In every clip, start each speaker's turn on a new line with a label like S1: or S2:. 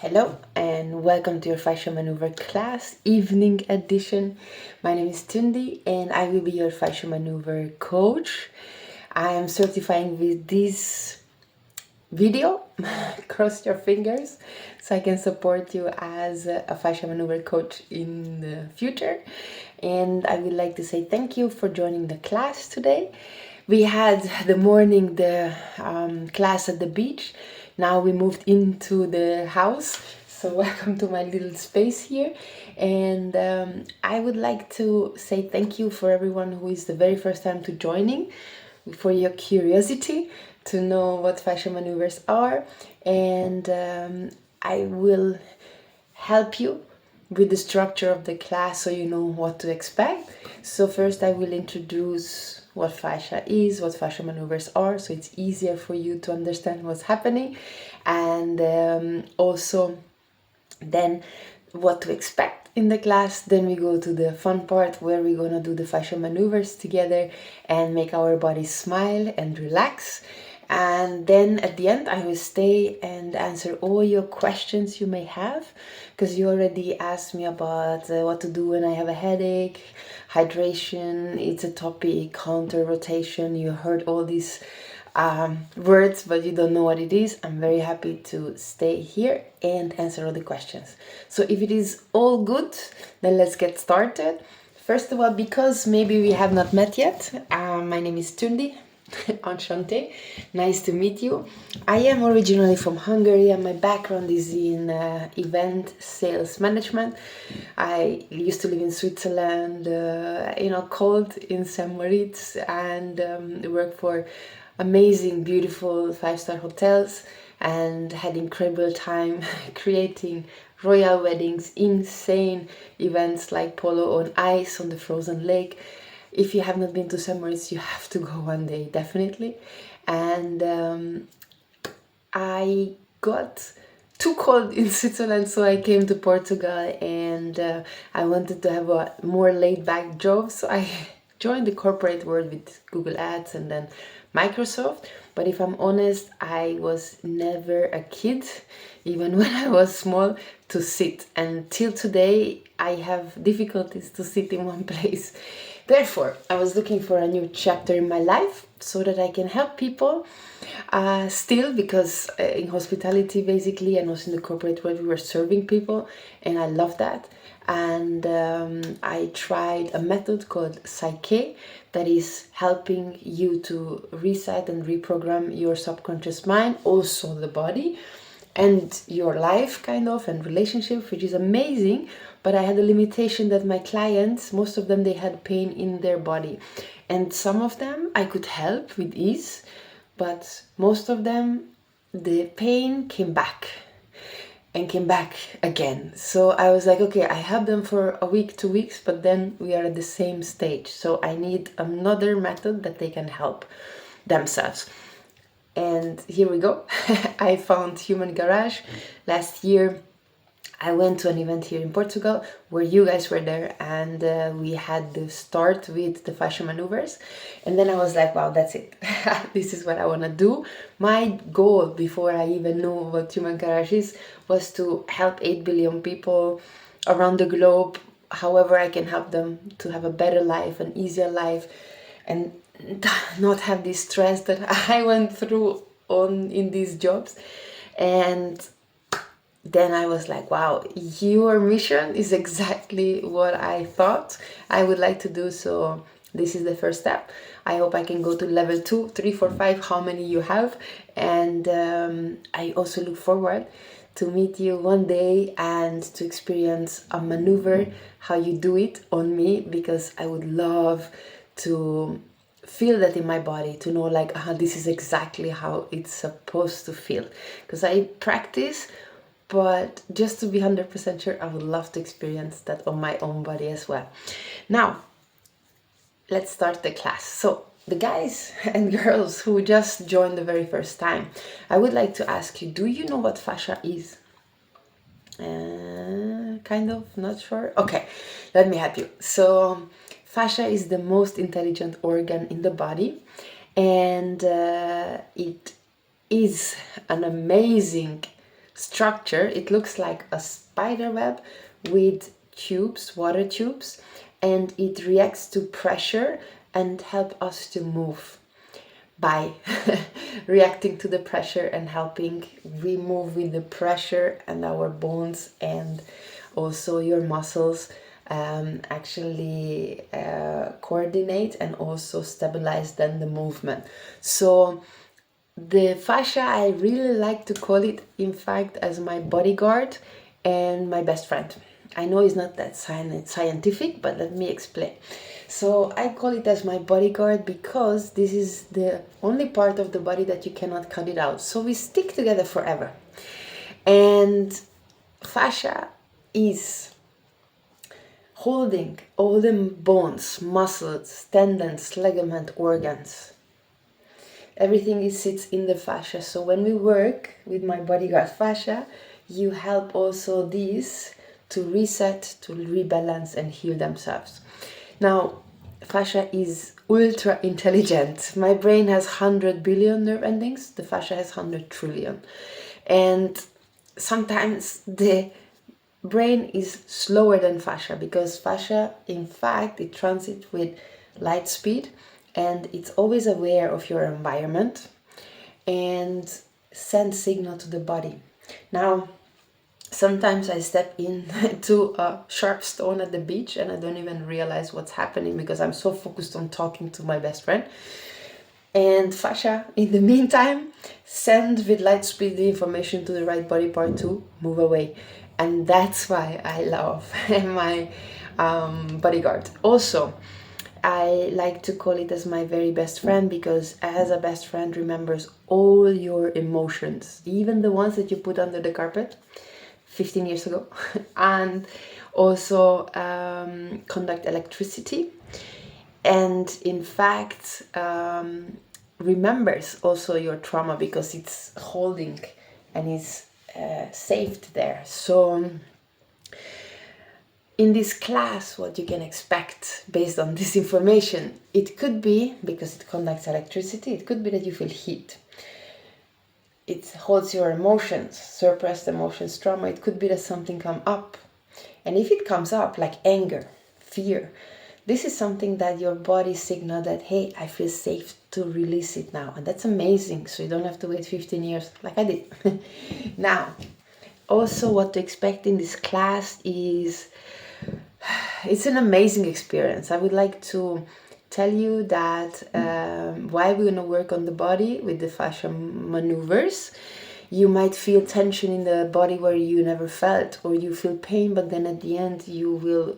S1: Hello and welcome to your fascia maneuver class, evening edition. My name is Tundi and I will be your fascia maneuver coach. I am certifying with this video, cross your fingers, so I can support you as a fascia maneuver coach in the future. And I would like to say thank you for joining the class today. We had the class at the beach. Now we moved into the house. So welcome to my little space here. And I would like to say thank you for everyone who is the very first time to joining, for your curiosity to know what fascia maneuvers are. And I will help you with the structure of the class so you know what to expect. So first I will introduce what fascia is, what fascia maneuvers are, so it's easier for you to understand what's happening, and also then what to expect in the class. Then we go to the fun part where we're gonna do the fascia maneuvers together and make our body smile and relax. And then at the end I will stay and answer all your questions you may have, because you already asked me about what to do when I have a headache, hydration, it's a topic, counter rotation, you heard all these words but you don't know what it is. I'm very happy to stay here and answer all the questions. So if it is all good, then let's get started. First of all, because maybe we have not met yet, my name is Tundi. Enchante, nice to meet you. I am originally from Hungary and my background is in event sales management. I used to live in Switzerland, cold in St. Moritz, and work for amazing, beautiful five-star hotels and had incredible time creating royal weddings, insane events like polo on ice on the frozen lake. If you have not been to St. Moritz, you have to go one day, definitely. And I got too cold in Switzerland, so I came to Portugal, and I wanted to have a more laid-back job, so I joined the corporate world with Google Ads and then Microsoft. But if I'm honest, I was never a kid, even when I was small, to sit. And till today, I have difficulties to sit in one place. Therefore, I was looking for a new chapter in my life so that I can help people still, because in hospitality basically and also in the corporate world we were serving people and I love that. And I tried a method called Psyche that is helping you to reset and reprogram your subconscious mind, also the body and your life kind of and relationship, which is amazing. But I had a limitation that my clients, most of them, they had pain in their body, and some of them I could help with ease, but most of them the pain came back and came back again. So I was like, okay, I have them for a week, 2 weeks, but then we are at the same stage, so I need another method that they can help themselves. And here we go. I found Human Garage. Last year I went to an event here in Portugal where you guys were there, and we had the start with the fascia maneuvers. And then I was like, wow, that's it. This is what I want to do. My goal before I even knew what Human Garage is was to help 8 billion people around the globe, however I can help them to have a better life, an easier life, and not have this stress that I went through in these jobs. And then I was like, wow, your mission is exactly what I thought I would like to do. So this is the first step. I hope I can go to level 2, 3, 4, 5, how many you have. And I also look forward to meet you one day and to experience a maneuver, how you do it on me, because I would love to feel that in my body, to know like, this is exactly how it's supposed to feel. Because I practice, but just to be 100% sure, I would love to experience that on my own body as well. Now, let's start the class. So, the guys and girls who just joined the very first time, I would like to ask you, do you know what fascia is? Kind of, not sure? Okay, let me help you. So, fascia is the most intelligent organ in the body, and it is an amazing structure. It looks like a spider web with tubes, water tubes, and it reacts to pressure and help us to move by reacting to the pressure and helping we move with the pressure, and our bones and also your muscles actually coordinate and also stabilize then the movement. So the fascia, I really like to call it, in fact, as my bodyguard and my best friend. I know it's not that scientific, but let me explain. So I call it as my bodyguard because this is the only part of the body that you cannot cut it out. So we stick together forever. And fascia is holding all the bones, muscles, tendons, ligament, organs. Everything sits in the fascia. So when we work with my bodyguard fascia, you help also these to reset, to rebalance and heal themselves. Now, fascia is ultra intelligent. My brain has 100 billion nerve endings. The fascia has 100 trillion. And sometimes the brain is slower than fascia because fascia, in fact, it transits with light speed and it's always aware of your environment and sends signal to the body. Now, sometimes I step into a sharp stone at the beach and I don't even realize what's happening because I'm so focused on talking to my best friend. And fascia, in the meantime, send with light speed the information to the right body part to move away. And that's why I love my bodyguard. Also, I like to call it as my very best friend because as a best friend remembers all your emotions, even the ones that you put under the carpet 15 years ago, and also conduct electricity. And in fact, remembers also your trauma because it's holding and is saved there. So in this class, what you can expect based on this information, it could be, because it conducts electricity, it could be that you feel heat. It holds your emotions, suppressed emotions, trauma. It could be that something come up. And if it comes up like anger, fear, this is something that your body signal that, hey, I feel safe to release it now. And that's amazing. So you don't have to wait 15 years like I did. Now, also what to expect in this class is, it's an amazing experience. I would like to tell you that while we're going to work on the body with the fascia maneuvers, you might feel tension in the body where you never felt, or you feel pain, but then at the end you will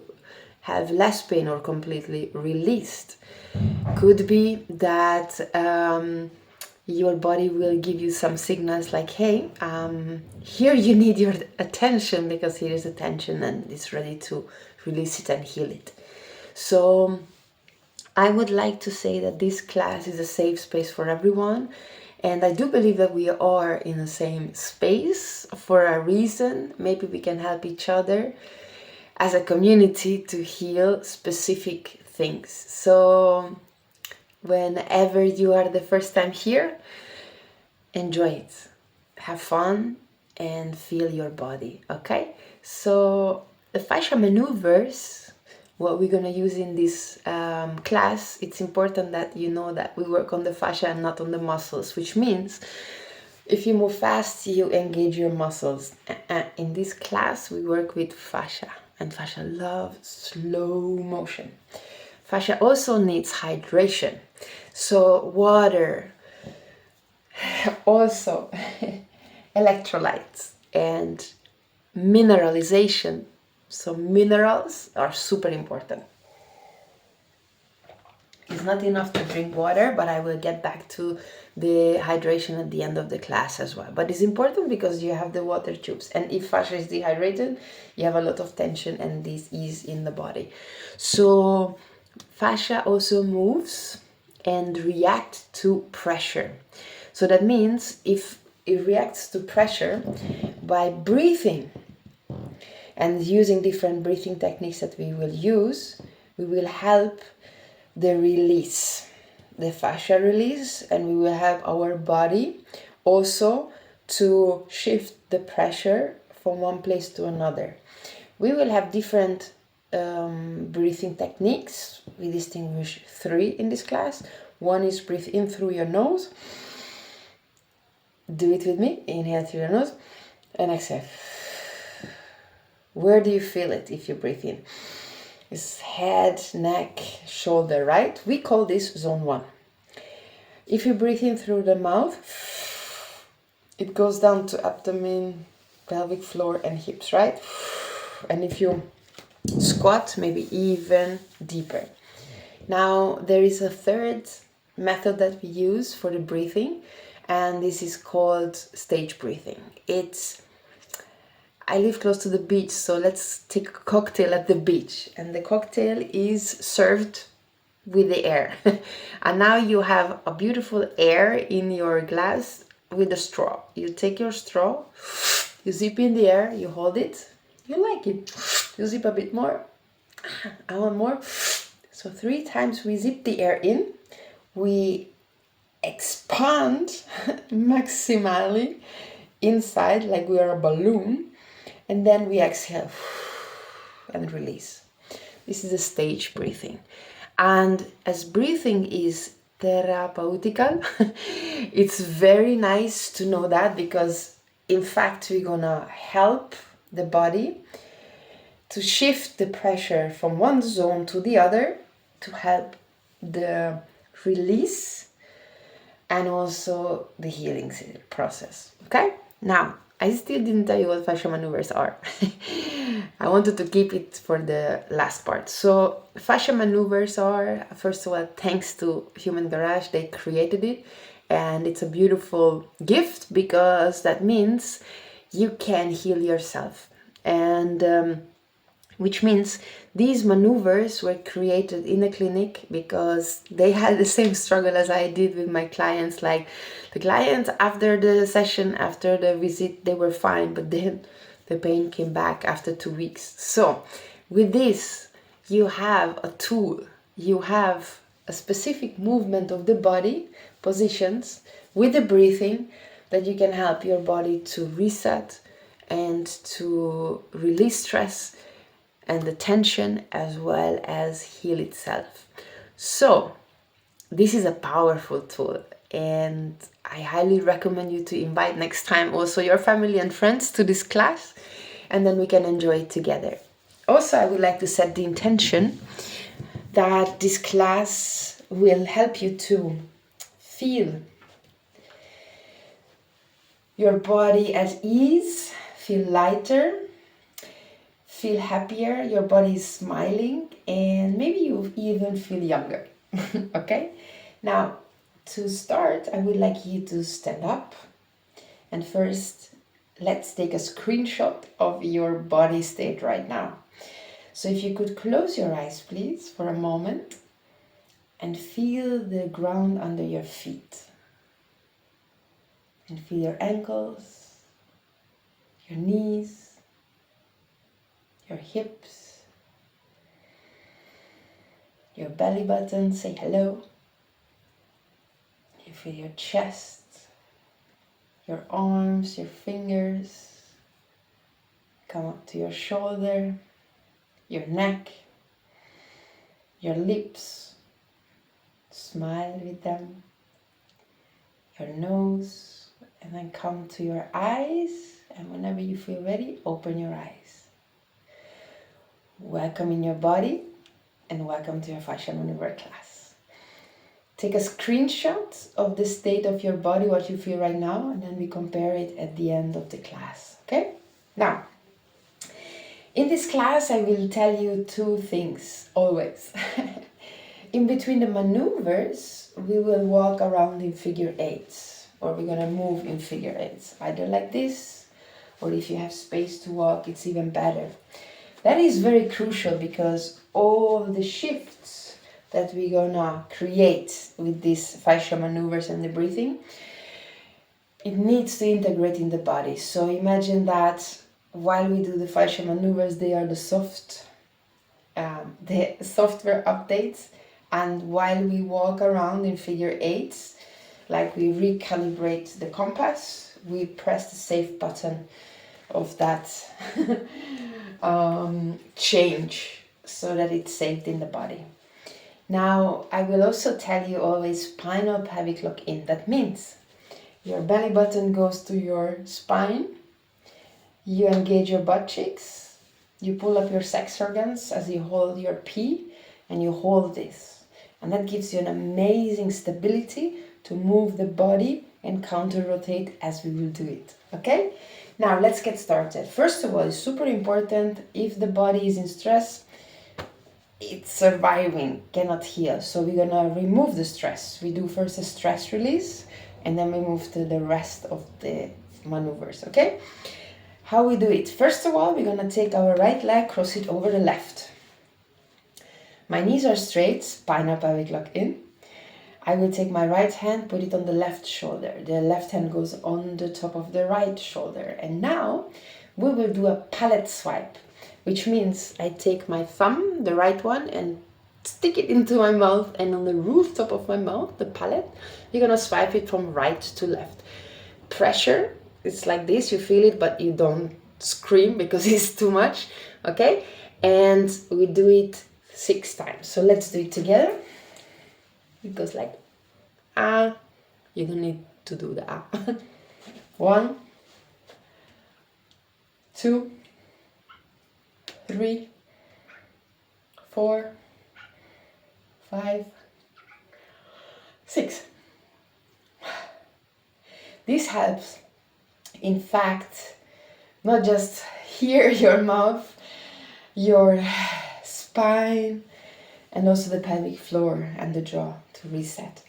S1: have less pain or completely released. Could be that your body will give you some signals like, hey, here you need your attention because here is attention and it's ready to release it and heal it. So I would like to say that this class is a safe space for everyone. And I do believe that we are in the same space for a reason. Maybe we can help each other as a community to heal specific things. So whenever you are the first time here, enjoy it. Have fun and feel your body, okay? So the fascia maneuvers, what we're going to use in this class, it's important that you know that we work on the fascia and not on the muscles, which means if you move fast, you engage your muscles. In this class, we work with fascia, and fascia loves slow motion. Fascia also needs hydration. So water, also electrolytes and mineralization. So minerals are super important. It's not enough to drink water, but I will get back to the hydration at the end of the class as well. But it's important because you have the water tubes, and if fascia is dehydrated, you have a lot of tension and disease in the body. So fascia also moves and reacts to pressure. So that means if it reacts to pressure by breathing and using different breathing techniques that we will use, we will help the release, the fascia release, and we will help our body also to shift the pressure from one place to another. We will have different breathing techniques. We distinguish 3 in this class. One is breathe in through your nose. Do it with me. Inhale through your nose and exhale. Where do you feel it if you breathe in? It's head, neck, shoulder, right? We call this zone 1. If you breathe in through the mouth, it goes down to abdomen, pelvic floor and hips, right? And if you squat, maybe even deeper. Now, there is a third method that we use for the breathing, and this is called stage breathing. I live close to the beach, so let's take a cocktail at the beach. And the cocktail is served with the air. And now you have a beautiful air in your glass with a straw. You take your straw, you zip in the air, you hold it, you like it. You zip a bit more, I want more. So 3 times we zip the air in, we expand maximally inside like we are a balloon, and then we exhale and release. This is a stage breathing. And as breathing is therapeutical, it's very nice to know that, because in fact we're gonna help the body to shift the pressure from one zone to the other to help the release and also the healing process. Okay? Now, I still didn't tell you what fascia maneuvers are. I wanted to keep it for the last part. So, fascia maneuvers are, first of all, thanks to Human Garage, they created it. And it's a beautiful gift, because that means you can heal yourself. And which means these maneuvers were created in a clinic because they had the same struggle as I did with my clients. Like, the clients after the session, after the visit, they were fine, but then the pain came back after 2 weeks. So with this, you have a tool, you have a specific movement of the body, positions with the breathing, that you can help your body to reset and to release stress and the tension, as well as heal itself. So this is a powerful tool, and I highly recommend you to invite next time also your family and friends to this class, and then we can enjoy it together. Also, I would like to set the intention that this class will help you to feel your body at ease, feel lighter, feel happier, your body is smiling, and maybe you even feel younger. Okay? Now, to start, I would like you to stand up. And first, let's take a screenshot of your body state right now. So if you could close your eyes, please, for a moment, and feel the ground under your feet. And feel your ankles, your knees, your hips, your belly button, say hello. You feel your chest, your arms, your fingers, come up to your shoulder, your neck, your lips, smile with them, your nose, and then come to your eyes, and whenever you feel ready, open your eyes. Welcome in your body, and welcome to your fascia maneuver class. Take a screenshot of the state of your body, what you feel right now, and then we compare it at the end of the class, okay? Now, in this class, I will tell you 2 things, always. In between the maneuvers, we will walk around in figure 8s, or we're gonna move in figure 8s, either like this, or if you have space to walk, it's even better. That is very crucial, because all the shifts that we're gonna create with these fascia maneuvers and the breathing, it needs to integrate in the body. So imagine that while we do the fascia maneuvers, they are the software updates, and while we walk around in figure 8s, like we recalibrate the compass, we press the save button of that change so that it's saved in the body. Now, I will also tell you always spinal pelvic lock in. That means your belly button goes to your spine, you engage your butt cheeks, you pull up your sex organs as you hold your pee, and you hold this. And that gives you an amazing stability to move the body and counter rotate as we will do it. Okay? Now let's get started. First of all, it's super important, if the body is in stress, it's surviving, cannot heal. So we're gonna remove the stress. We do first a stress release and then we move to the rest of the maneuvers, okay? How we do it? First of all, we're gonna take our right leg, cross it over the left. My knees are straight, spinal pelvic lock in. I will take my right hand, put it on the left shoulder. The left hand goes on the top of the right shoulder. And now we will do a palette swipe, which means I take my thumb, the right one, and stick it into my mouth, and on the rooftop of my mouth, the palette, you're gonna swipe it from right to left. Pressure, it's like this, you feel it, but you don't scream because it's too much, okay? And we do it 6 times. So let's do it together. It goes like, ah, you don't need to do the ah. 1, 2, 3, 4, 5, 6. This helps, in fact, not just here, your mouth, your spine, and also the pelvic floor and the jaw to reset.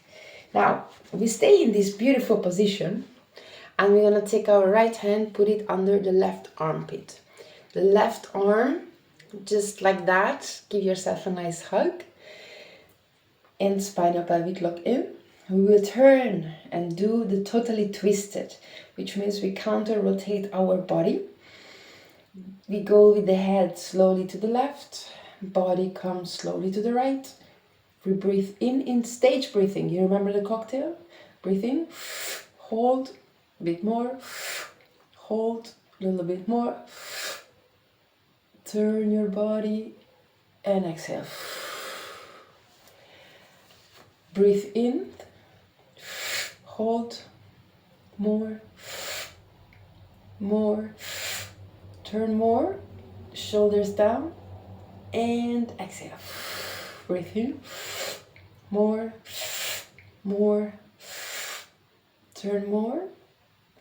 S1: Now, we stay in this beautiful position and we're gonna take our right hand, put it under the left armpit. The left arm, just like that, give yourself a nice hug. And spinal pelvic lock in. We will turn and do the totally twisted, which means we counter rotate our body. We go with the head slowly to the left, body comes slowly to the right. We breathe in stage breathing. You remember the cocktail? Breathe in, hold, a bit more, hold, a little bit more. Turn your body and exhale. Breathe in, hold, more, turn more, shoulders down, and exhale. Breathe in, more, turn more,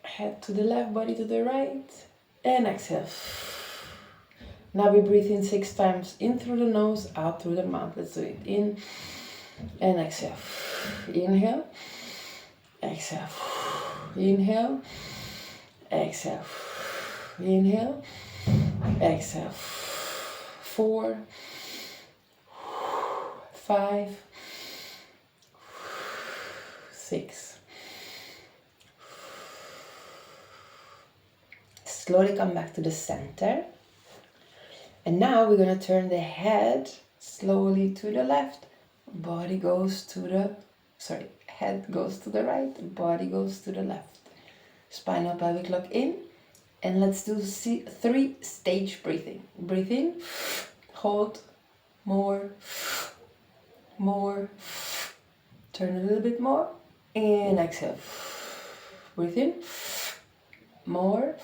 S1: head to the left, body to the right, and exhale. Now we breathe in 6 times, in through the nose, out through the mouth. Let's do it. In and exhale. Inhale, exhale. Inhale, exhale. Inhale, exhale. 4, 5, 6. Slowly come back to the center. And now we're going to turn the head slowly to the left. Body goes to the, head goes to the right, body goes to the left. Spinal pelvic lock in. And let's do 3 stage breathing. Breathe in, hold, more, turn a little bit more, and exhale. Breathe in, more,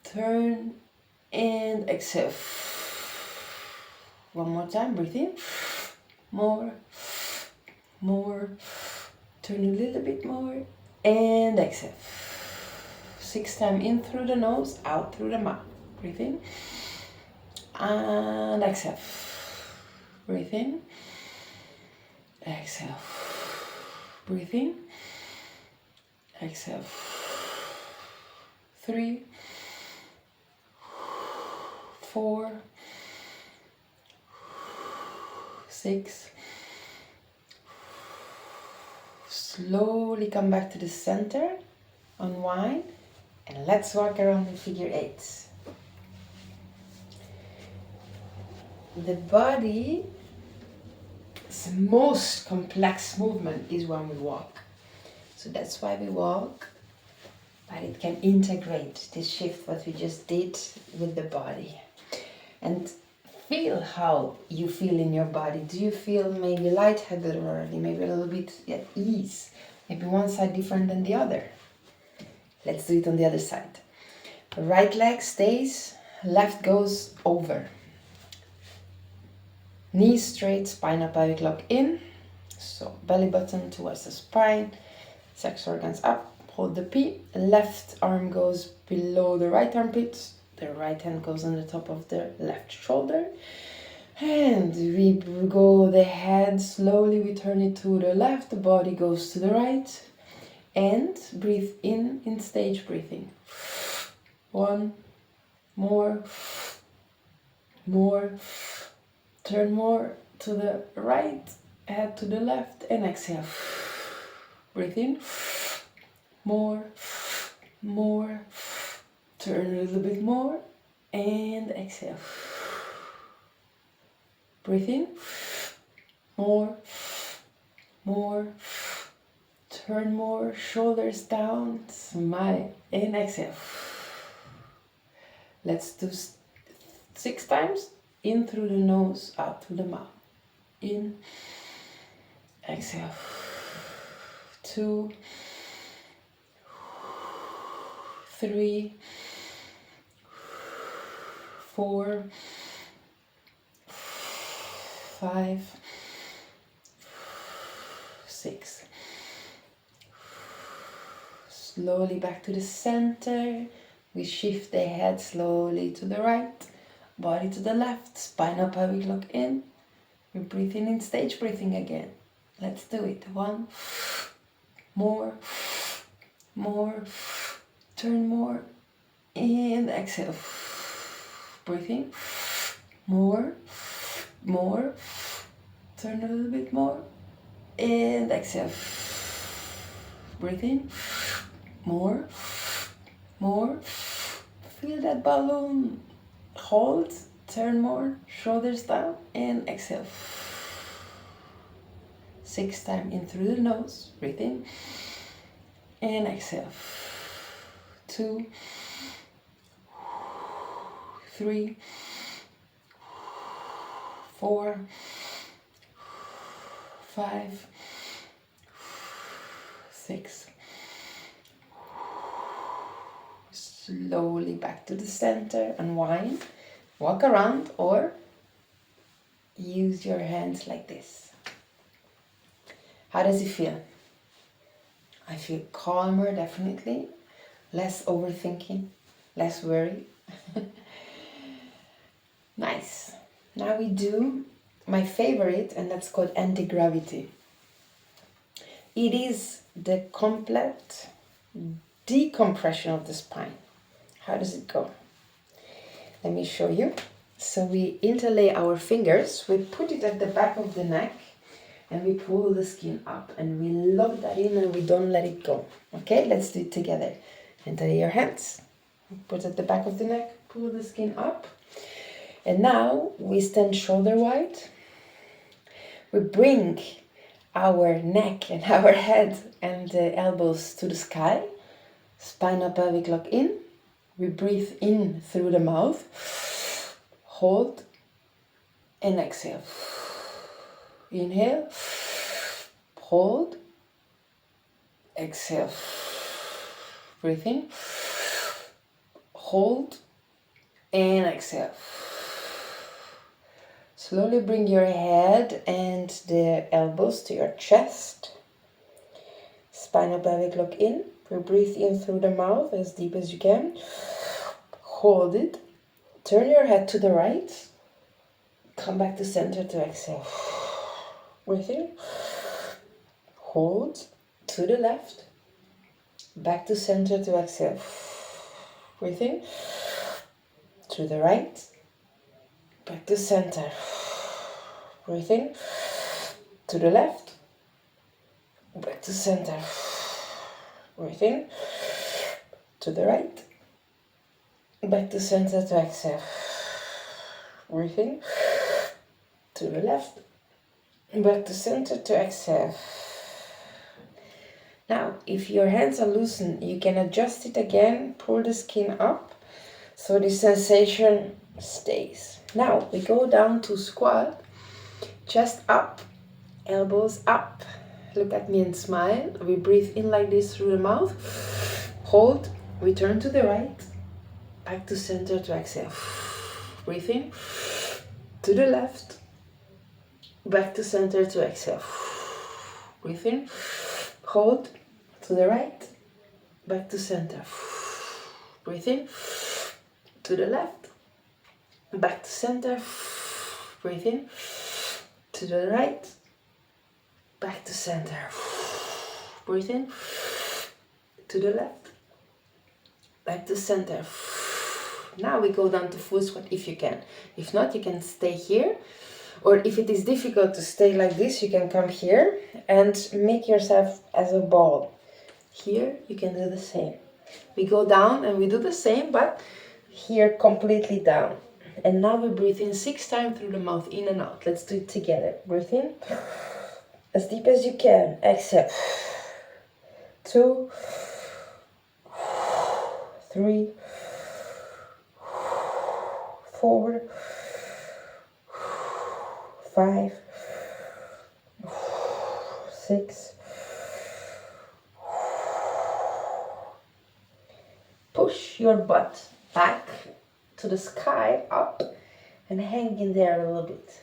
S1: turn, and exhale. One more time, breathe in, more, turn a little bit more, and exhale. 6 times in through the nose, out through the mouth. Breathe in, and exhale. Breathe in, exhale. Breathe in, exhale. 3, 4, 6. Slowly come back to the center, unwind, and let's walk around in figure 8. The body's most complex movement is when we walk. So So that's why we walk, but it can integrate this shift what we just did with the body. And feel how you feel in your body. Do you feel maybe lightheaded already, maybe a little bit at ease, maybe one side different than the other? Let's do it on the other side. Right leg stays, left goes over. Knees straight, spine up, pelvic lock in. So belly button towards the spine, sex organs up, hold the P. Left arm goes below the right armpit. The right hand goes on the top of the left shoulder. And we go the head slowly, we turn it to the left, the body goes to the right. And breathe in stage breathing. One, more, turn more to the right, head to the left, and exhale. Breathe in, more, turn a little bit more, and exhale. Breathe in, more, turn more, shoulders down, smile, and exhale. Let's do 6 times. In through the nose, out through the mouth. In, exhale. 2, 3, 4, 5, 6. Slowly back to the center. We shift the head slowly to the right, body to the left, spine up, pelvic lock in. We breathe in stage breathing again. Let's do it. 1, more, turn more, and exhale. Breathe in, more, turn a little bit more, and exhale. Breathe in, more, feel that balloon. Hold, turn more, shoulders down, and exhale. 6 times in through the nose, breathe in, and exhale. 2, 3, 4, 5, 6. Slowly back to the center, unwind, walk around, or use your hands like this. How does it feel? I feel calmer, definitely. Less overthinking, less worry. Nice. Now we do my favorite, and that's called anti-gravity. It is the complete decompression of the spine. How does it go? Let me show you. So we interlay our fingers, we put it at the back of the neck, and we pull the skin up, and we lock that in and we don't let it go. Okay, let's do it together. Interlay your hands, put at the back of the neck, pull the skin up, and now we stand shoulder wide. We bring our neck and our head and the elbows to the sky, spine up, pelvic lock in. We breathe in through the mouth, hold, and exhale. Inhale, hold, exhale. Breathe in, hold, and exhale. Slowly bring your head and the elbows to your chest. Spinal pelvic lock in. We breathe in through the mouth as deep as you can. Hold it. Turn your head to the right. Come back to center to exhale. Breathe in. Hold to the left. Back to center to exhale. Breathe in. To the right. Back to center. Breathe in. To the left. Back to center. Breathe in. To the right. Back to center to exhale. Breathe in. To the left. Back to center to exhale. Now, if your hands are loosened, you can adjust it again, pull the skin up, so the sensation stays. Now, we go down to squat, chest up, elbows up. Look at me and smile. We breathe in like this through the mouth. Hold, return to the right, back to center to exhale. Breathe in, to the left, back to center to exhale. Breathe in, hold, to the right, back to center. Breathe in, to the left, back to center. Breathe in, to the right, back to center. Breathe in, to the left, back to center. Now we go down to full squat if you can. If not, you can stay here. Or if it is difficult to stay like this, you can come here and make yourself as a ball. Here, you can do the same. We go down and we do the same, but here completely down. And now we breathe in 6 times through the mouth, in and out. Let's do it together. Breathe in, as deep as you can. Exhale. 2, 3, 4, 5, 6. Push your butt back to the sky, up, and hang in there a little bit.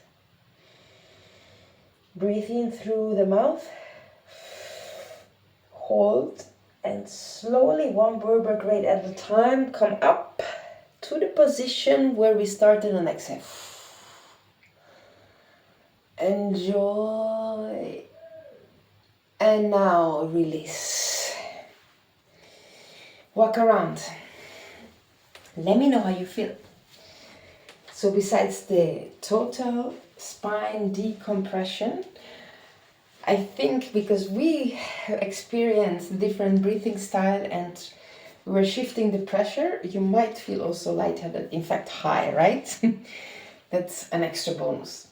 S1: Breathe in through the mouth. Hold, and slowly, one vertebrae at a time, come up to the position where we started on exhale. Enjoy. And now release. Walk around. Let me know how you feel. So besides the total spine decompression, I think because we experience different breathing style and we're shifting the pressure, you might feel also lightheaded, in fact high, right? That's an extra bonus.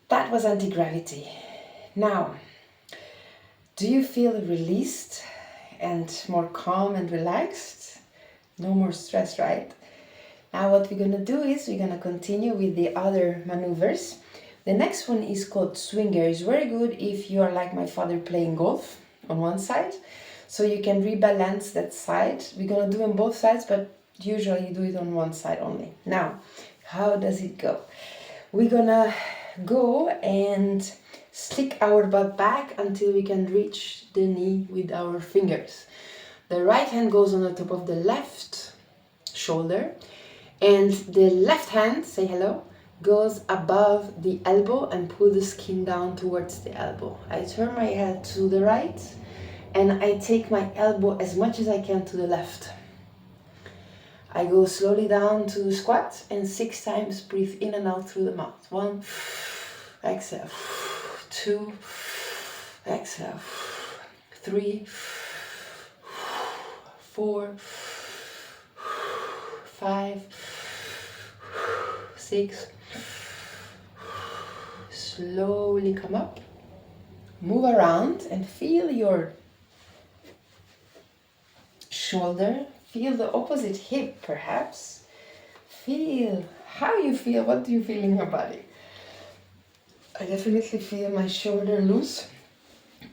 S1: That was anti-gravity. Now, do you feel released and more calm and relaxed? No more stress, right? Now what we're gonna do is we're gonna continue with the other maneuvers. The next one is called swinger. It's very good if you are like my father playing golf on one side. So you can rebalance that side. We're gonna do on both sides, but usually you do it on one side only. Now, how does it go? We're gonna go and stick our butt back until we can reach the knee with our fingers. The right hand goes on the top of the left shoulder, and the left hand, say hello, goes above the elbow and pull the skin down towards the elbow. I turn my head to the right and I take my elbow as much as I can to the left. I go slowly down to squat and 6 times breathe in and out through the mouth. 1, exhale. 2, exhale. 3, 4, 5, 6. Slowly come up, move around and feel your shoulder, feel the opposite hip perhaps, feel how you feel, what do you feel in your body. I definitely feel my shoulder loose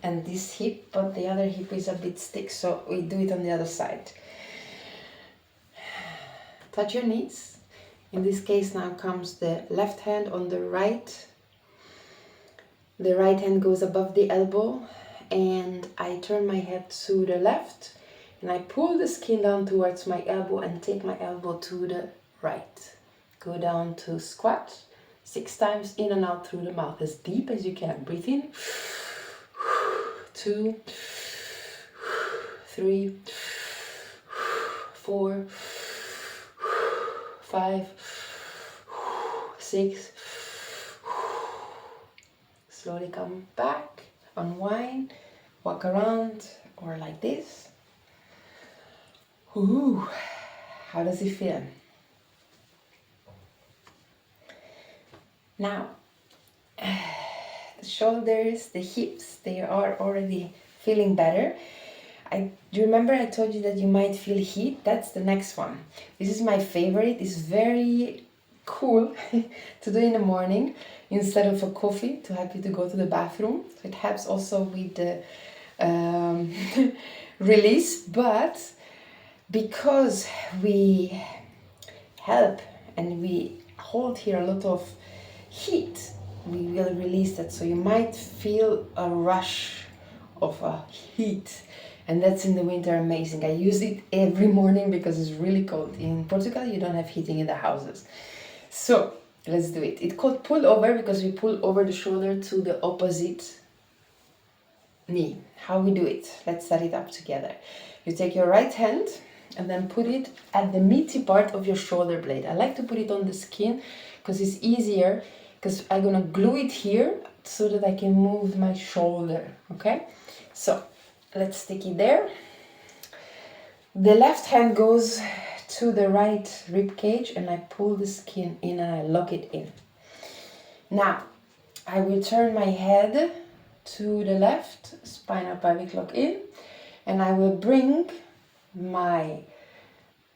S1: and this hip, but the other hip is a bit stiff, so we do it on the other side. Touch your knees. In this case now comes the left hand on the right. The right hand goes above the elbow and I turn my head to the left and I pull the skin down towards my elbow and take my elbow to the right. Go down to squat, 6 times in and out through the mouth, as deep as you can. Breathe in, 2, 3, 4, 5, 6. Slowly come back, unwind, walk around, or like this. Ooh, how does it feel? Now, the shoulders, the hips, they are already feeling better. Do you remember I told you that you might feel heat? That's the next one. This is my favorite. It's very cool to do in the morning instead of a coffee to help you to go to the bathroom. So it helps also with the release, but because we help and we hold here a lot of heat, we will release that. So you might feel a rush of heat, and that's in the winter amazing. I use it every morning because it's really cold. In Portugal you don't have heating in the houses. So let's do it. It's called pull over because we pull over the shoulder to the opposite knee. How we do it? Let's set it up together. You take your right hand and then put it at the meaty part of your shoulder blade. I like to put it on the skin because it's easier, because I'm gonna glue it here so that I can move my shoulder. Okay, so let's stick it there. The left hand goes to the right rib cage and I pull the skin in and I lock it in. Now I will turn my head to the left, spinal pelvic lock in, and I will bring my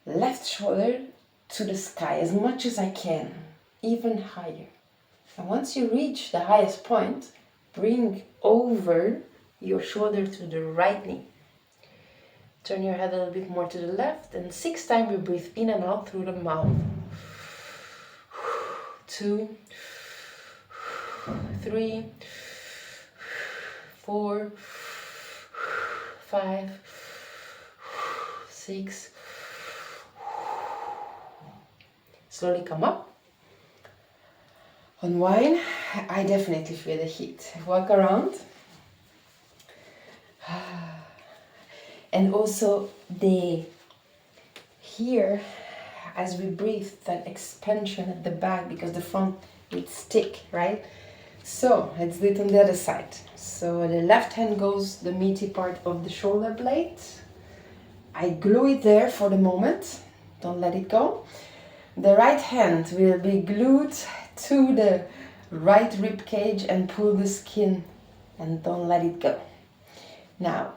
S1: left shoulder to the sky as much as I can, even higher. And once you reach the highest point, bring over your shoulder to the right knee. Turn your head a little bit more to the left, and 6 times you breathe in and out through the mouth. 2, 3, 4, 5, 6. Slowly come up. Unwind. I definitely feel the heat. Walk around. And also here, as we breathe, that expansion at the back, because the front it's stick, right? So let's do it on the other side. So the left hand goes the meaty part of the shoulder blade. I glue it there for the moment. Don't let it go. The right hand will be glued to the right rib cage and pull the skin and don't let it go. Now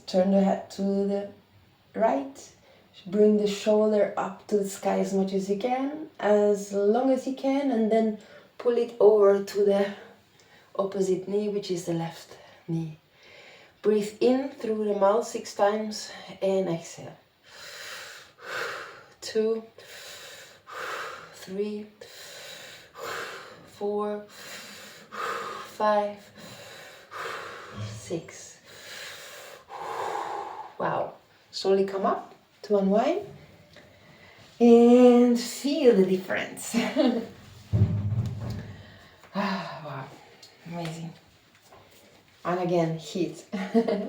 S1: turn the head to the right, bring the shoulder up to the sky as much as you can, as long as you can, and then pull it over to the opposite knee, which is the left knee. Breathe in through the mouth 6 times and exhale. 2, 3, 4, 5, 6. Wow. Slowly come up to unwind and feel the difference. Wow, amazing. And again, heat.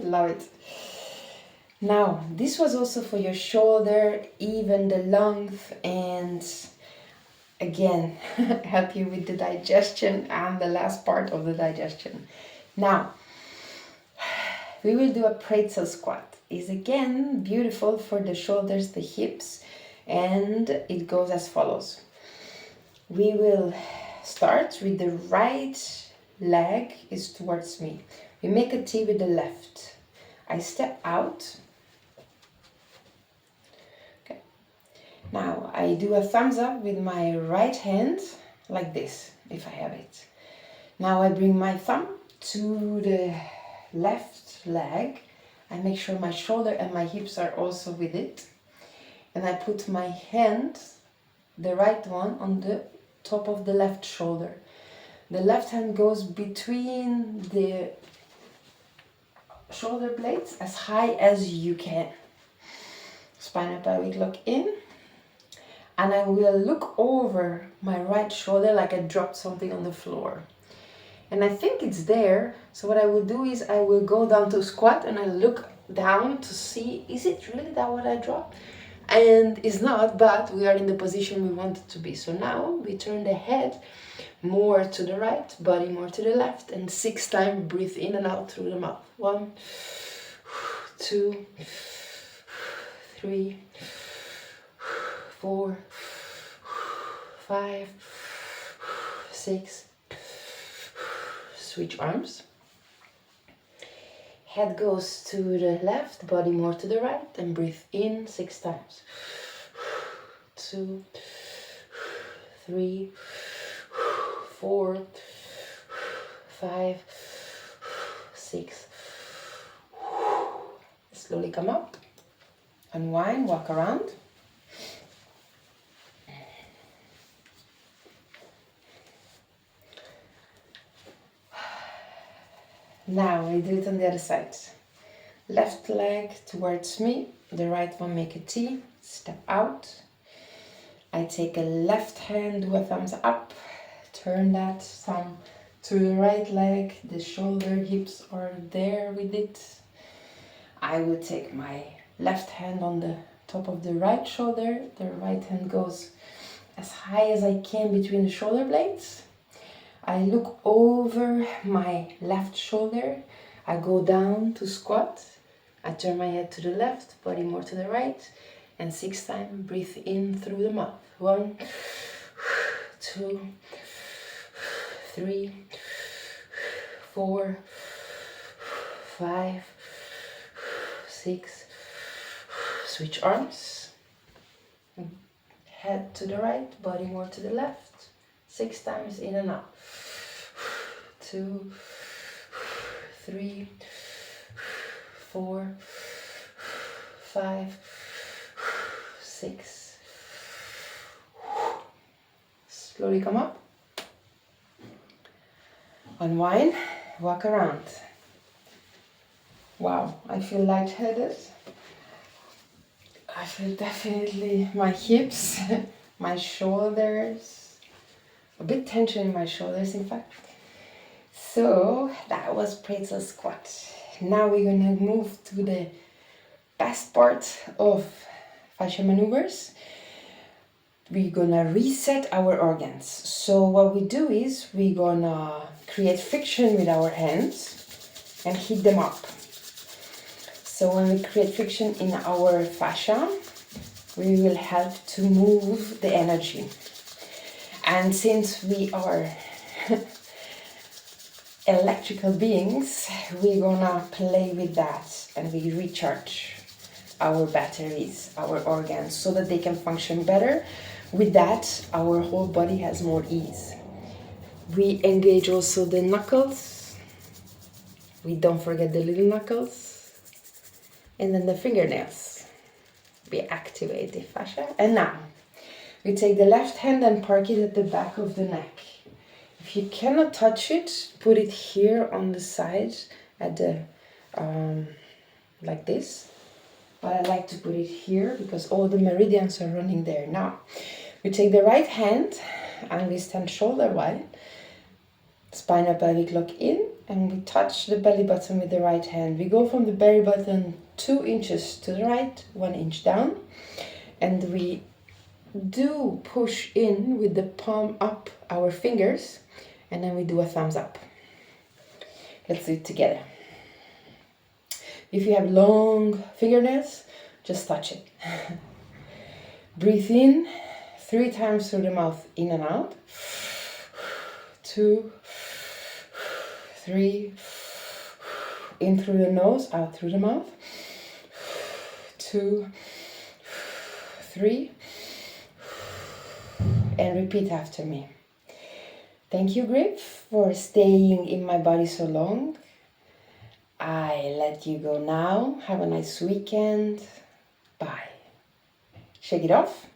S1: Love it. Now, this was also for your shoulder, even the length, and again, help you with the digestion and the last part of the digestion. Now, we will do a pretzel squat. It's again beautiful for the shoulders, the hips, and it goes as follows. We will start with the right leg is towards me. We make a T with the left. I step out. Okay. Now I do a thumbs up with my right hand like this, if I have it. Now I bring my thumb to the left leg. I make sure my shoulder and my hips are also with it. And I put my hand, the right one, on the top of the left shoulder. The left hand goes between the shoulder blades as high as you can. Spinal pelvic lock in. And I will look over my right shoulder like I dropped something on the floor. And I think it's there, so what I will do is I will go down to squat and I look down to see, is it really that what I dropped? And it's not, but we are in the position we want it to be. So now we turn the head more to the right, body more to the left, and 6 times breathe in and out through the mouth. 1, 2, 3, 4, 5, 6. Switch arms. Head goes to the left, body more to the right, and breathe in 6 times. 2, 3, 4, 5, 6. Slowly come up, unwind, walk around. Now we do it on the other side. Left leg towards me, the right one make a T, step out. I take a left hand, do a thumbs up, turn that thumb to the right leg, the shoulder, hips are there with it. I will take my left hand on the top of the right shoulder, the right hand goes as high as I can between the shoulder blades. I look over my left shoulder, I go down to squat, I turn my head to the left, body more to the right, and 6 times breathe in through the mouth. 1, 2, 3, 4, 5, 6. Switch arms, head to the right, body more to the left, 6 times in and out. 2, 3, 4, 5, 6. Slowly come up. Unwind, walk around. Wow, I feel lightheaded. I feel definitely my hips, my shoulders, a bit tension in my shoulders in fact. So that was pretzel squat. Now we're gonna move to the best part of fascia maneuvers. We're gonna reset our organs. So what we do is we're gonna create friction with our hands and heat them up. So when we create friction in our fascia, we will help to move the energy. And since we are electrical beings, we're gonna play with that and we recharge our batteries, our organs, so that they can function better. With that, our whole body has more ease. We engage also the knuckles. We don't forget the little knuckles. And then the fingernails. We activate the fascia. And now, we take the left hand and park it at the back of the neck. If you cannot touch it, put it here on the side at the, like this. But I like to put it here because all the meridians are running there. Now, we take the right hand and we stand shoulder wide. Spinal pelvic lock in and we touch the belly button with the right hand. We go from the belly button 2 inches to the right, 1 inch down. And we do push in with the palm up our fingers. And then we do a thumbs up. Let's do it together. If you have long fingernails, just touch it. Breathe in 3 times through the mouth, in and out. 2, 3, in through the nose, out through the mouth. 2, 3, and repeat after me. Thank you, Griff, for staying in my body so long. I let you go now. Have a nice weekend. Bye. Shake it off.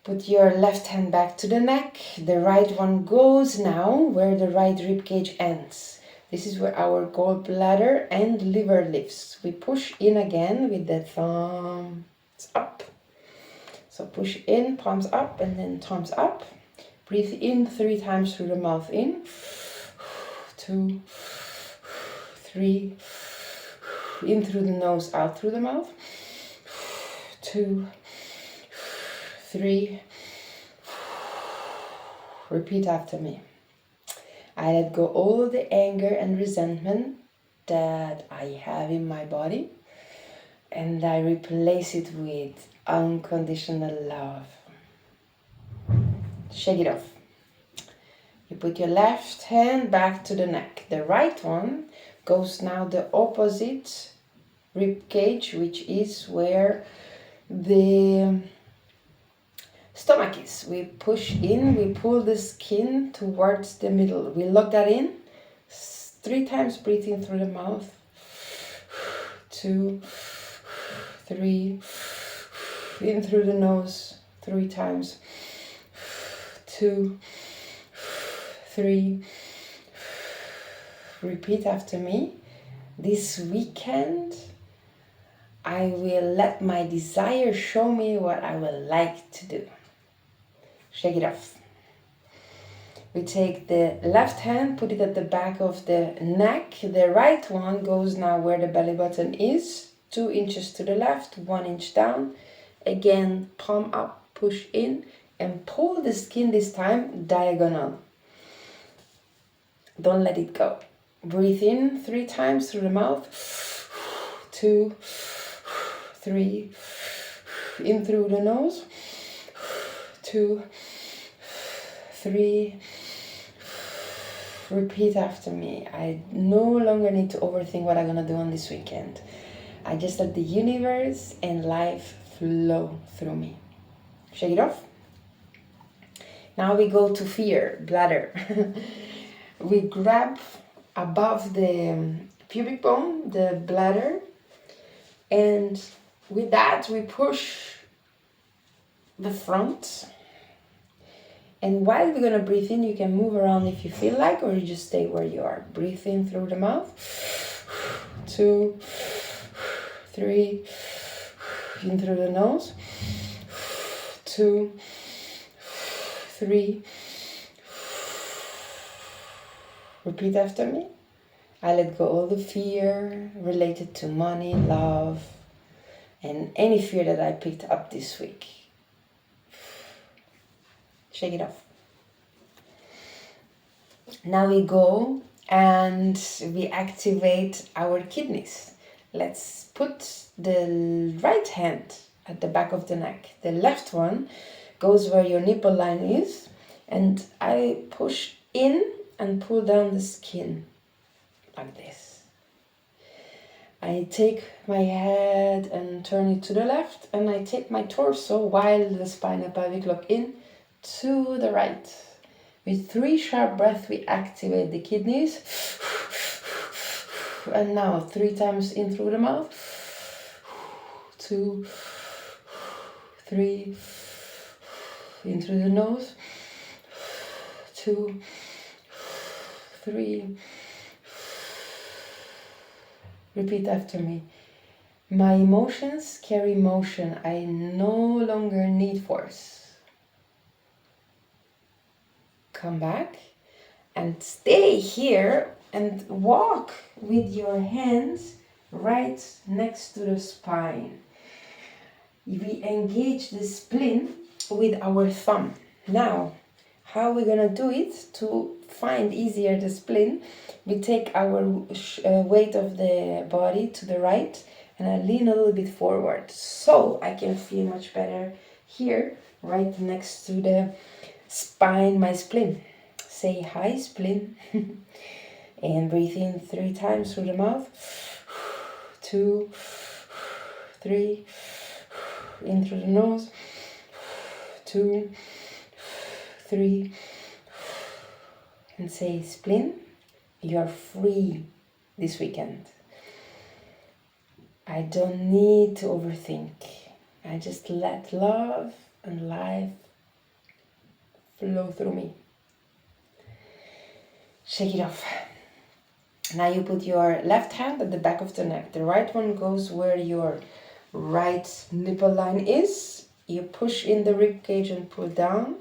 S1: Put your left hand back to the neck. The right one goes now where the right rib cage ends. This is where our gallbladder and liver lives. We push in again with the thumbs up. So push in, palms up, and then thumbs up. Breathe in 3 times through the mouth in. 2, 3. In through the nose, out through the mouth. 2, 3. Repeat after me. I let go all the anger and resentment that I have in my body, and I replace it with unconditional love. Shake it off. You put your left hand back to the neck. The right one goes now the opposite rib cage, which is where the stomach is. We push in, we pull the skin towards the middle. We lock that in. 3 times breathing through the mouth. 2, 3, in through the nose 3 times. 2, 3. Repeat after me. This weekend, I will let my desire show me what I will like to do. Shake it off. We take the left hand, put it at the back of the neck. The right one goes now where the belly button is. 2 inches to the left, 1 inch down. Again, palm up, push in, and pull the skin this time diagonal. Don't let it go. Breathe in 3 times through the mouth. 2, 3. In through the nose. 2, 3. Repeat after me. I no longer need to overthink what I'm gonna do on this weekend. I just let the universe and life flow through me. Shake it off. Now we go to fear, bladder. We grab above the pubic bone, the bladder, and with that we push the front. And while we're gonna breathe in, you can move around if you feel like, or you just stay where you are. Breathe in through the mouth. 2, 3. In through the nose. 2, 3. Repeat after me. I let go all the fear related to money, love, and any fear that I picked up this week. Shake it off. Now we go and we activate our kidneys. Let's put the right hand at the back of the neck. The left one goes where your nipple line is, and I push in and pull down the skin like this. I take my head and turn it to the left, and I take my torso while the spinal pelvic lock in to the right. With 3 sharp breaths, we activate the kidneys. And now 3 times in through the mouth. 2, 3. In through the nose. 2, 3. Repeat after me. My emotions carry motion. I no longer need force. Come back and stay here and walk with your hands right next to the spine. We engage the spleen with our thumb. Now, how we're gonna do it to find easier the spleen? We take our weight of the body to the right, and I lean a little bit forward so I can feel much better here, right next to the spine, my spleen. Say hi, spleen. And breathe in 3 times through the mouth. 2, 3. In through the nose. 2, 3. And say, spleen, you're free this weekend. I don't need to overthink. I just let love and life flow through me. Shake it off. Now you put your left hand at the back of the neck. The right one goes where your right nipple line is. You push in the rib cage and pull down.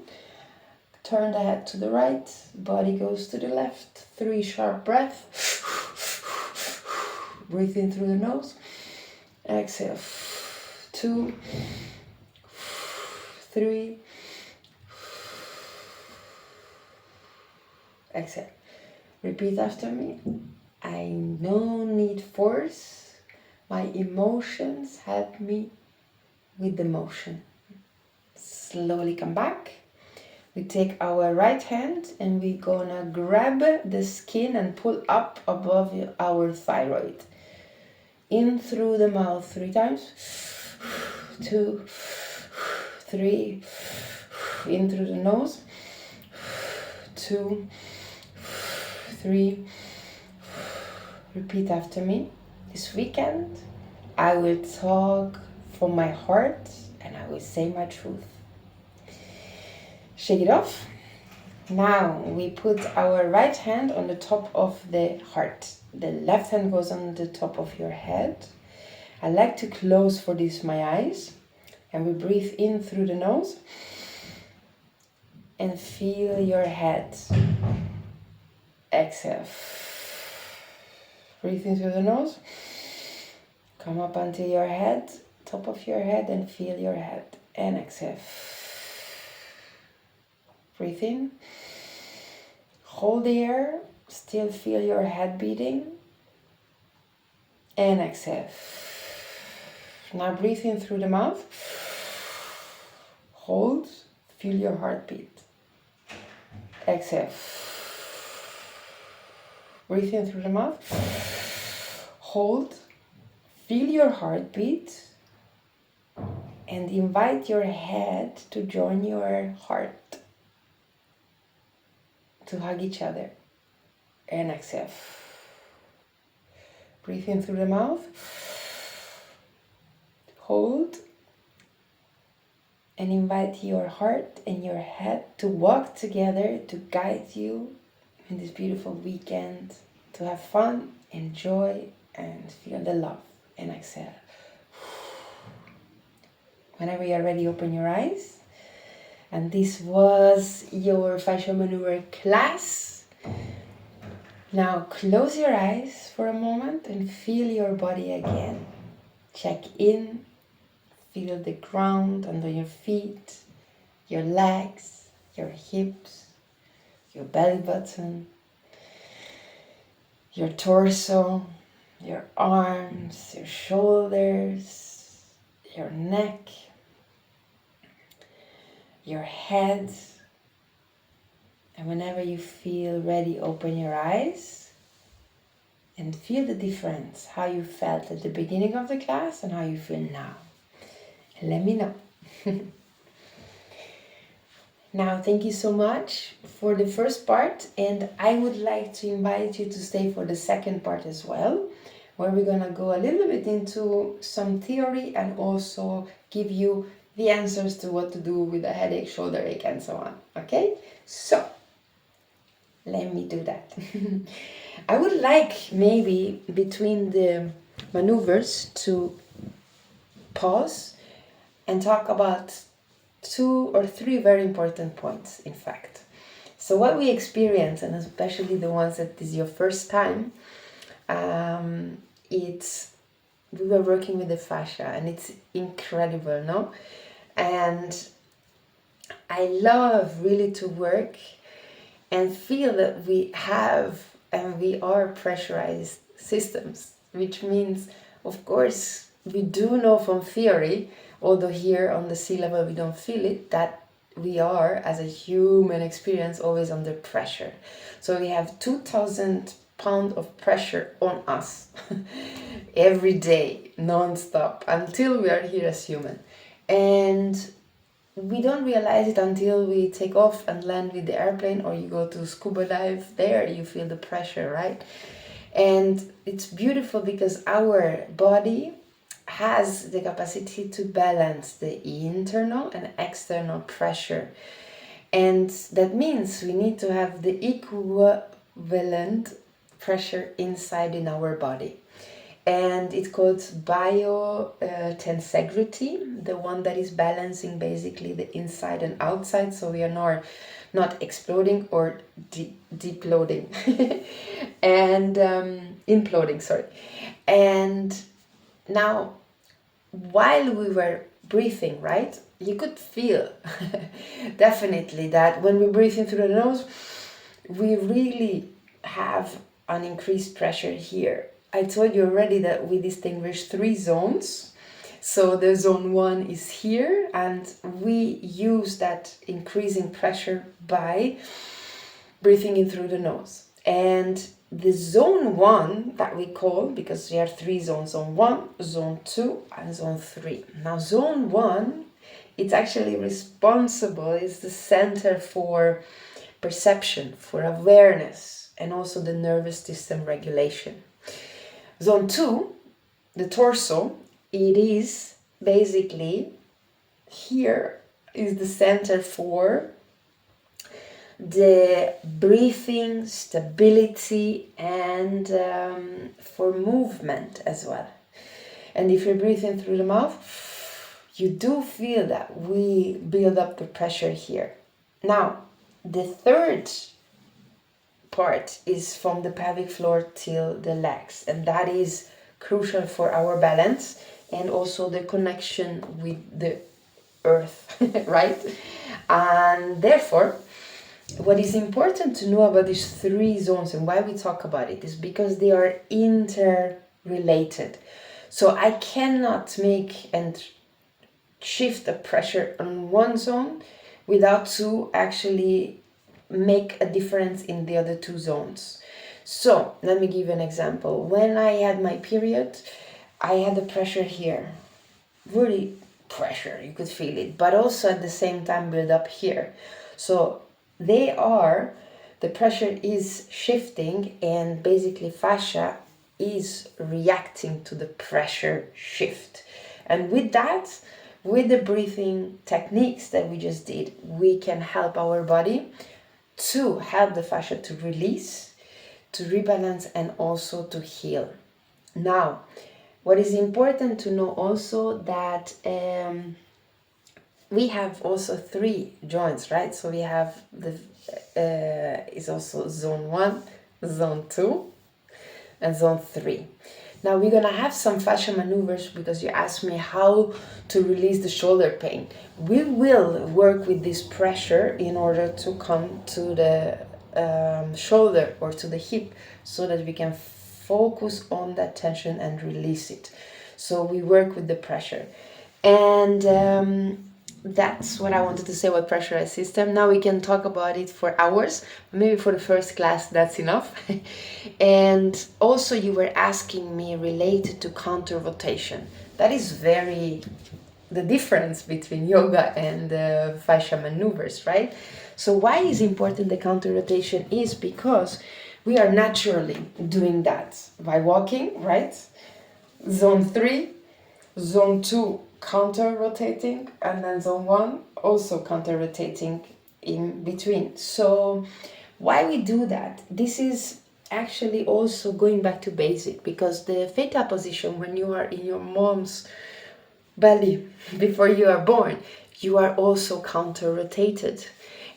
S1: Turn the head to the right. Body goes to the left. 3 sharp breaths. Breathe in through the nose. Exhale. 2, 3. Exhale. Repeat after me. I no need force. My emotions help me with the motion. Slowly come back. We take our right hand and we're gonna grab the skin and pull up above our thyroid. In through the mouth 3 times. 2, 3. In through the nose. 2, 3. Repeat after me. This weekend, I will talk from my heart and I will say my truth. Shake it off. Now we put our right hand on the top of the heart. The left hand goes on the top of your head. I like to close for this my eyes. And we breathe in through the nose. And feel your head. Exhale. Breathe in through the nose. Come up until your head, top of your head, and feel your head. And exhale. Breathe in. Hold the air. Still feel your head beating. And exhale. Now breathe in through the mouth. Hold. Feel your heartbeat. Exhale. Breathe in through the mouth. Hold. Feel your heartbeat. And invite your head to join your heart. To hug each other. And exhale. Breathe in through the mouth. Hold. And invite your heart and your head to walk together to guide you in this beautiful weekend. To have fun, enjoy, and feel the love. And exhale. Whenever you're ready, open your eyes. And this was your Fascia maneuver class. Now close your eyes for a moment and feel your body again. Check in, feel the ground under your feet, your legs, your hips, your belly button, your torso, your arms, your shoulders, your neck, your head. And whenever you feel ready, open your eyes and feel the difference, how you felt at the beginning of the class and how you feel now. And let me know. Now, thank you so much for the first part, and I would like to invite you to stay for the second part as well, where we're gonna go a little bit into some theory and also give you the answers to what to do with a headache, shoulder ache, and so on. Okay? So, let me do that. I would like maybe between the maneuvers to pause and talk about 2 or 3 very important points, in fact. So what we experience, and especially the ones that is your first time, we were working with the fascia, and it's incredible, no? And I love really to work and feel that we have and we are pressurized systems, which means, of course, we do know from theory, although here on the sea level we don't feel it, that we are, as a human experience, always under pressure. So we have 2,000 pounds of pressure on us every day, non-stop, until we are here as human. And we don't realize it until we take off and land with the airplane, or you go to scuba dive. There you feel the pressure, right? And it's beautiful because our body has the capacity to balance the internal and external pressure. And that means we need to have the equivalent pressure inside in our body. And it's called biotensegrity, the one that is balancing basically the inside and outside, so we are not exploding or deploding and imploding, sorry. And now, while we were breathing, right, you could feel definitely that when we breathe in through the nose, we really have an increased pressure here. I told you already that we distinguish 3 zones. So the zone 1 is here, and we use that increasing pressure by breathing in through the nose. And the zone 1 that we call, because there are 3 zones, zone 1, zone 2, and zone 3. Now zone 1, it's actually responsible, it's the center for perception, for awareness, and also the nervous system regulation. Zone 2, the torso, it is basically, here is the center for the breathing, stability, and for movement as well. And if you're breathing through the mouth, you do feel that we build up the pressure here. Now, the third part is from the pelvic floor till the legs, and that is crucial for our balance and also the connection with the earth, right? And therefore, what is important to know about these 3 zones and why we talk about it is because they are interrelated. So I cannot make and shift the pressure on one zone without to actually make a difference in the other 2 zones. So let me give you an example. When I had my period, I had the pressure here, really pressure, you could feel it, but also at the same time build up here. So the pressure is shifting, and basically fascia is reacting to the pressure shift. And with that, with the breathing techniques that we just did, we can help our body to help the fascia to release, to rebalance, and also to heal. Now, what is important to know also that we have also 3 joints, right? So we have the is also zone 1, zone 2, and zone 3. Now we're gonna have some fascia maneuvers because you asked me how to release the shoulder pain. We will work with this pressure in order to come to the shoulder or to the hip so that we can focus on that tension and release it. So we work with the pressure. And that's what I wanted to say about pressurized system. Now we can talk about it for hours. Maybe for the first class that's enough. And also you were asking me related to counter rotation. That is the difference between yoga and fascia maneuvers, right? So why is important the counter rotation is because we are naturally doing that by walking, right? Zone 3, zone 2, counter rotating, and then zone 1 also counter rotating in between. So why we do that? This is actually also going back to basic, because the theta position, when you are in your mom's belly before you are born, you are also counter rotated,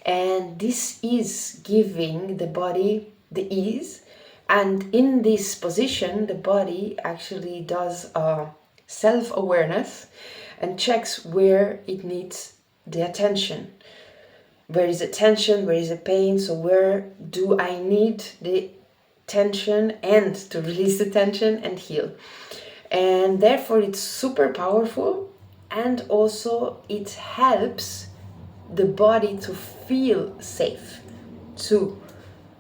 S1: and this is giving the body the ease. And in this position, the body actually does self-awareness and checks where it needs the attention. Where is the tension? Where is the pain? So where do I need the tension and to release the tension and heal? And therefore it's super powerful, and also it helps the body to feel safe, to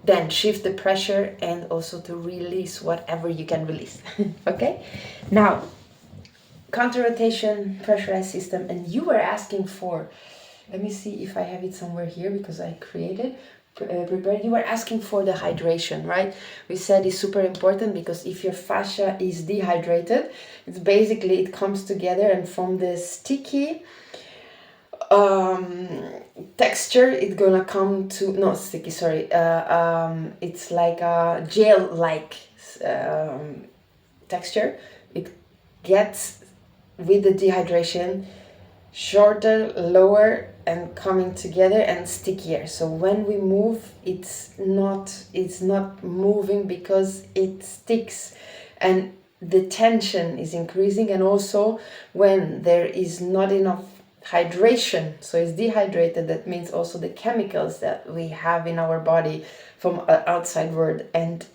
S1: then shift the pressure and also to release whatever you can release. Okay? Now, counter rotation, pressurized system, and you were asking for, let me see if I have it somewhere here because I created, prepared. You were asking for the hydration, right? We said it's super important because if your fascia is dehydrated, it's basically, it comes together, and from the sticky texture, it's gonna come to, not sticky, sorry, it's like a gel-like texture. It gets, with the dehydration, shorter, lower, and coming together and stickier. So when we move, it's not moving because it sticks, and the tension is increasing. And also when there is not enough hydration, so it's dehydrated, that means also the chemicals that we have in our body from outside world, and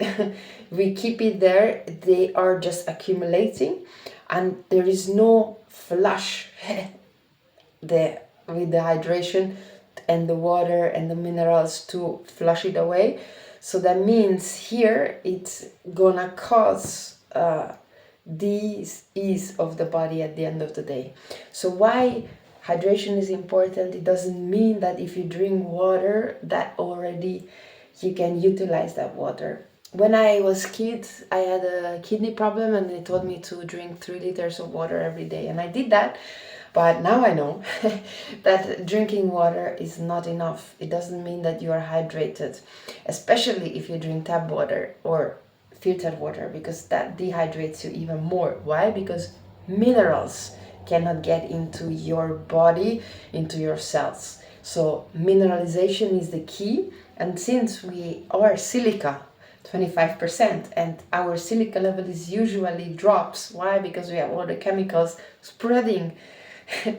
S1: we keep it there, they are just accumulating, and there is no flush with the hydration and the water and the minerals to flush it away. So that means here it's gonna cause disease of the body at the end of the day. So why hydration is important? It doesn't mean that if you drink water that already you can utilize that water. When I was kid, I had a kidney problem and they told me to drink 3 liters of water every day, and I did that. But now I know that drinking water is not enough. It doesn't mean that you are hydrated, especially if you drink tap water or filtered water, because that dehydrates you even more. Why? Because minerals cannot get into your body, into your cells. So mineralization is the key. And since we are silica, 25%, and our silica level is usually drops. Why? Because we have all the chemicals spreading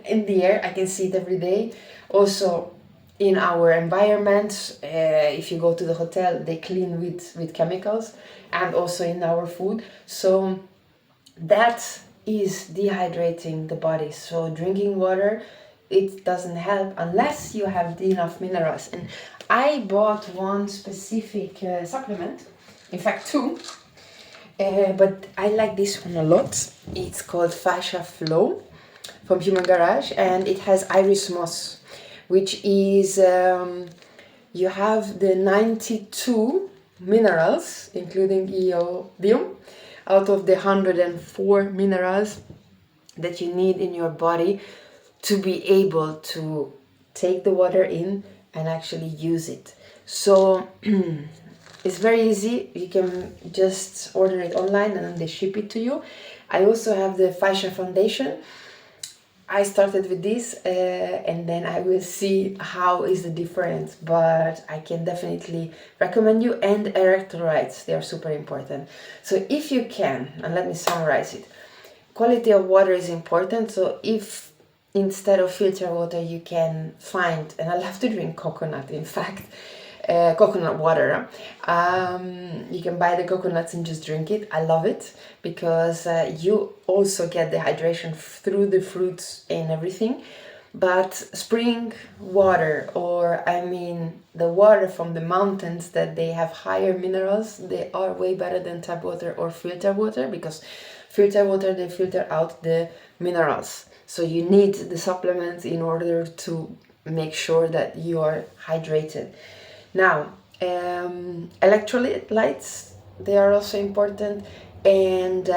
S1: in the air. I can see it every day. Also in our environment, if you go to the hotel, they clean with chemicals, and also in our food. So that is dehydrating the body. So drinking water, it doesn't help unless you have enough minerals. And I bought one specific supplement, in fact 2, but I like this one a lot. It's called Fascia Flow from Human Garage, and it has iris moss, which is you have the 92 minerals, including iodium, out of the 104 minerals that you need in your body to be able to take the water in and actually use it. So it's very easy. You can just order it online and then they ship it to you. I also have the Fascia Foundation. I started with this and then I will see how is the difference, but I can definitely recommend you. And electrolytes, they are super important. So if you can, and let me summarize it, quality of water is important. So if instead of filter water you can find, and I love to drink coconut, in fact, coconut water. You can buy the coconuts and just drink it. I love it because you also get the hydration through the fruits and everything. But spring water, or I mean the water from the mountains that they have higher minerals, they are way better than tap water or filter water, because filter water, they filter out the minerals. So you need the supplements in order to make sure that you are hydrated. Now, electrolytes, they are also important, and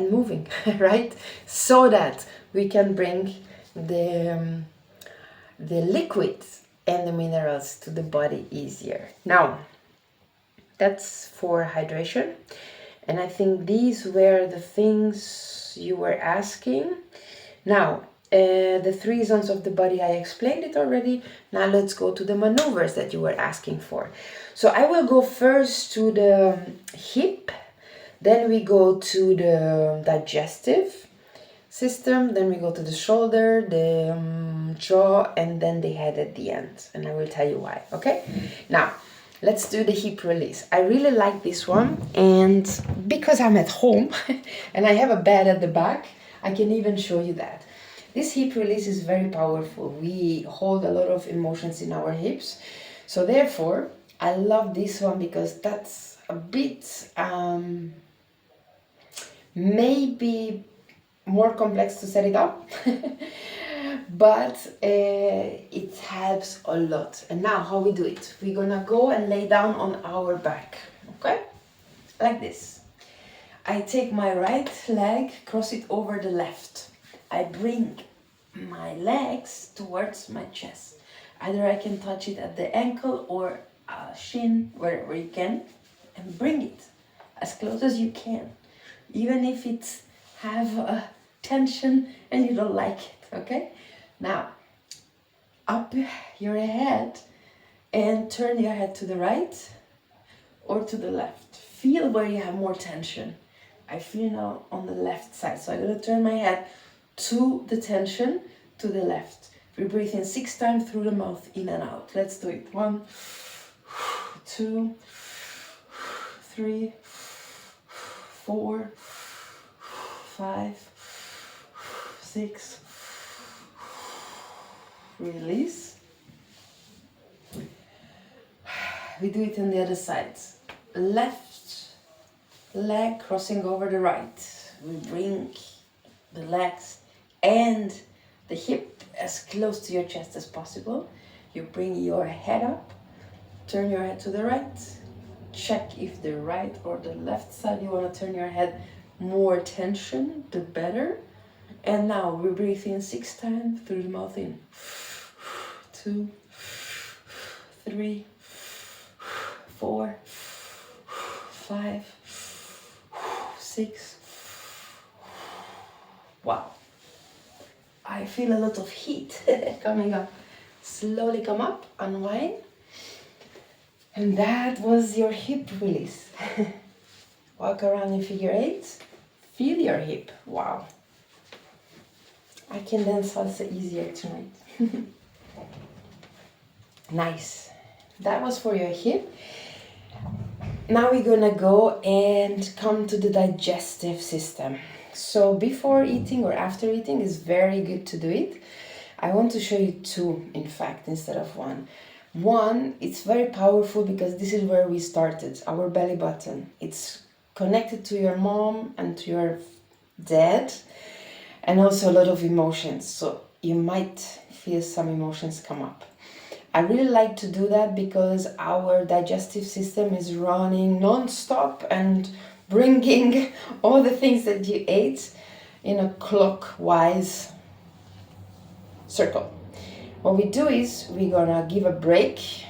S1: moving, right? So that we can bring the liquids and the minerals to the body easier. Now, that's for hydration. And I think these were the things you were asking. Now, the 3 zones of the body, I explained it already. Now let's go to the maneuvers that you were asking for. So I will go first to the hip, then we go to the digestive system, then we go to the shoulder, the jaw, and then the head at the end. And I will tell you why, okay? Now, let's do the hip release. I really like this one, and because I'm at home and I have a bed at the back, I can even show you that. This hip release is very powerful. We hold a lot of emotions in our hips. So therefore, I love this one because that's a bit maybe more complex to set it up. But it helps a lot. And now how we do it? We're gonna go and lay down on our back, okay? Like this. I take my right leg, cross it over the left. I bring my legs towards my chest. Either I can touch it at the ankle or shin, wherever you can, and bring it as close as you can, even if it's have a tension and you don't like it, okay? Now, up your head and turn your head to the right or to the left. Feel where you have more tension. I feel now on the left side, so I'm gonna turn my head to the tension to the left. We breathe in 6 times through the mouth, in and out. Let's do it. 1, 2, 3, 4, 5, 6. Release. We do it on the other side. Left leg crossing over the right. We bring the legs and the hip as close to your chest as possible. You bring your head up, turn your head to the right. Check if the right or the left side you want to turn your head. More tension, the better. And now we breathe in 6 times through the mouth in. 2, 3, 4, 5, 6. Wow. I feel a lot of heat coming up. Slowly come up, unwind. And that was your hip release. Walk around in figure 8. Feel your hip. Wow. I can dance salsa easier tonight. Nice. That was for your hip. Now we're gonna go and come to the digestive system. So before eating or after eating is very good to do it. I want to show you 2, in fact, instead of 1. 1, it's very powerful because this is where we started, our belly button. It's connected to your mom and to your dad, and also a lot of emotions. So you might feel some emotions come up. I really like to do that because our digestive system is running non-stop and bringing all the things that you ate in a clockwise circle. What we do is we're gonna give a break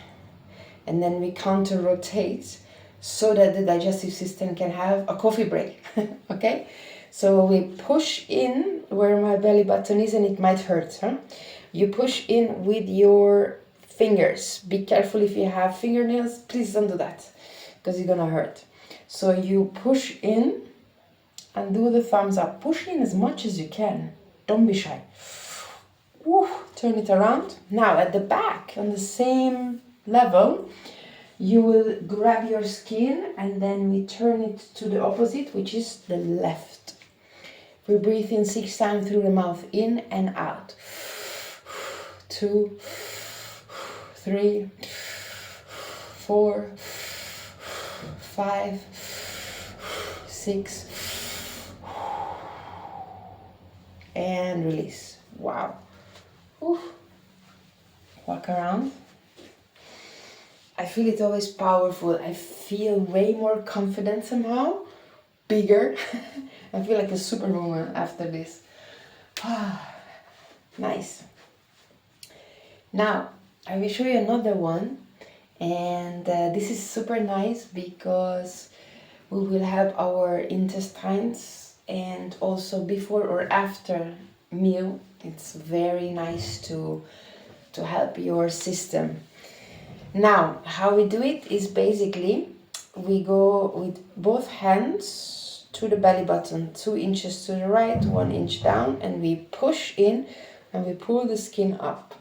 S1: and then we counter rotate so that the digestive system can have a coffee break. Okay? So we push in where my belly button is, and it might hurt. You push in with your fingers. Be careful if you have fingernails, please don't do that because it's gonna hurt. So you push in and do the thumbs up. Push in as much as you can. Don't be shy. Woo, turn it around. Now at the back, on the same level, you will grab your skin and then we turn it to the opposite, which is the left. We breathe in 6 times through the mouth, in and out. 2, 3, 4, 5, 6, and release. Wow. Oof. Walk around. I feel it always powerful. I feel way more confident somehow, bigger. I feel like a superwoman after this. Nice. Now, I will show you another one. And this is super nice because we will have our intestines, and also before or after meal, it's very nice to help your system. Now, how we do it is basically we go with both hands to the belly button, 2 inches to the right, 1 inch down, and we push in and we pull the skin up.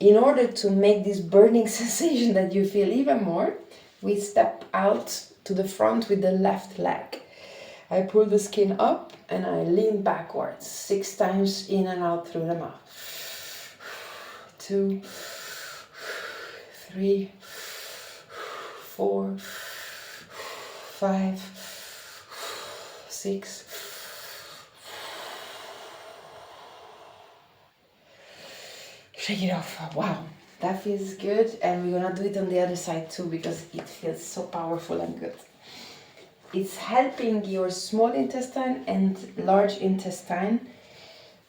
S1: In order to make this burning sensation that you feel even more, we step out to the front with the left leg. I pull the skin up and I lean backwards 6 times in and out through the mouth. 2, 3, 4, 5, 6. Shake it off. Wow, that feels good, and we're gonna do it on the other side too because it feels so powerful and good. It's helping your small intestine and large intestine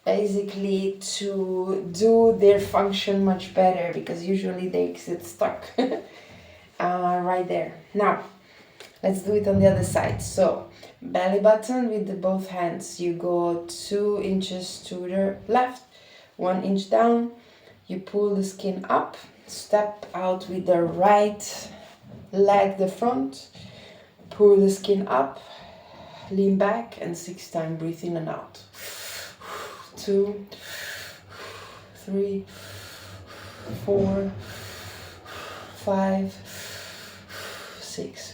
S1: basically to do their function much better, because usually they get stuck right there. Now, let's do it on the other side. So, belly button with both hands. You go 2 inches to the left, 1 inch down. You pull the skin up, step out with the right leg, the front, pull the skin up, lean back, and 6 times breathe in and out. 2, 3, 4, 5, 6.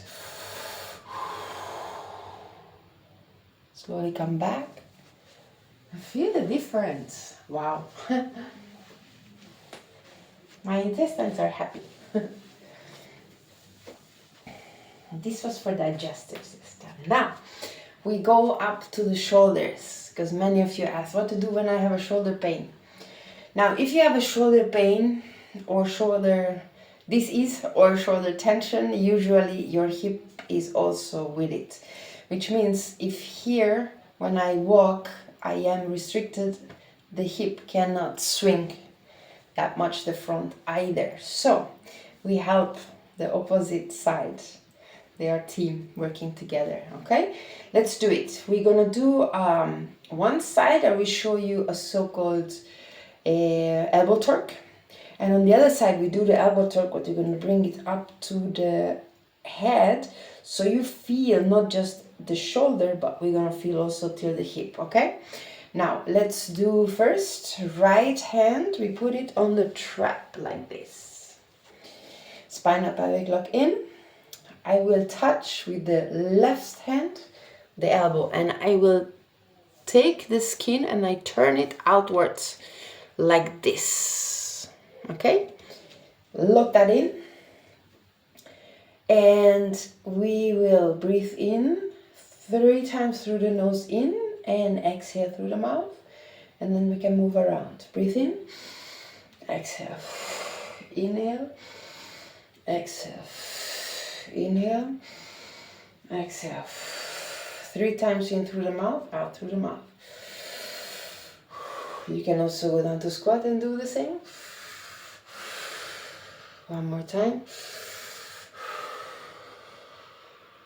S1: Slowly come back Feel the difference. Wow. My intestines are happy. This was for digestive system. Now, we go up to the shoulders, because many of you ask what to do when I have a shoulder pain. Now, if you have a shoulder pain or shoulder disease or shoulder tension, usually your hip is also with it. Which means if here, when I walk, I am restricted, the hip cannot swing that much the front either. So we help the opposite side. They are team working together, okay? Let's do it. We're gonna do one side. I will show you a so-called elbow torque. And on the other side, we do the elbow torque, but you're gonna bring it up to the head. So you feel not just the shoulder, but we're gonna feel also till the hip, okay? Now, let's do first right hand. We put it on the trap like this. Spinal pelvic lock in. I will touch with the left hand the elbow, and I will take the skin and I turn it outwards like this. Okay? Lock that in. And we will breathe in 3 times through the nose in and exhale through the mouth. And then we can move around. Breathe in, exhale, inhale, exhale, inhale, exhale. 3 times in through the mouth, out through the mouth. You can also go down to squat and do the same. One more time.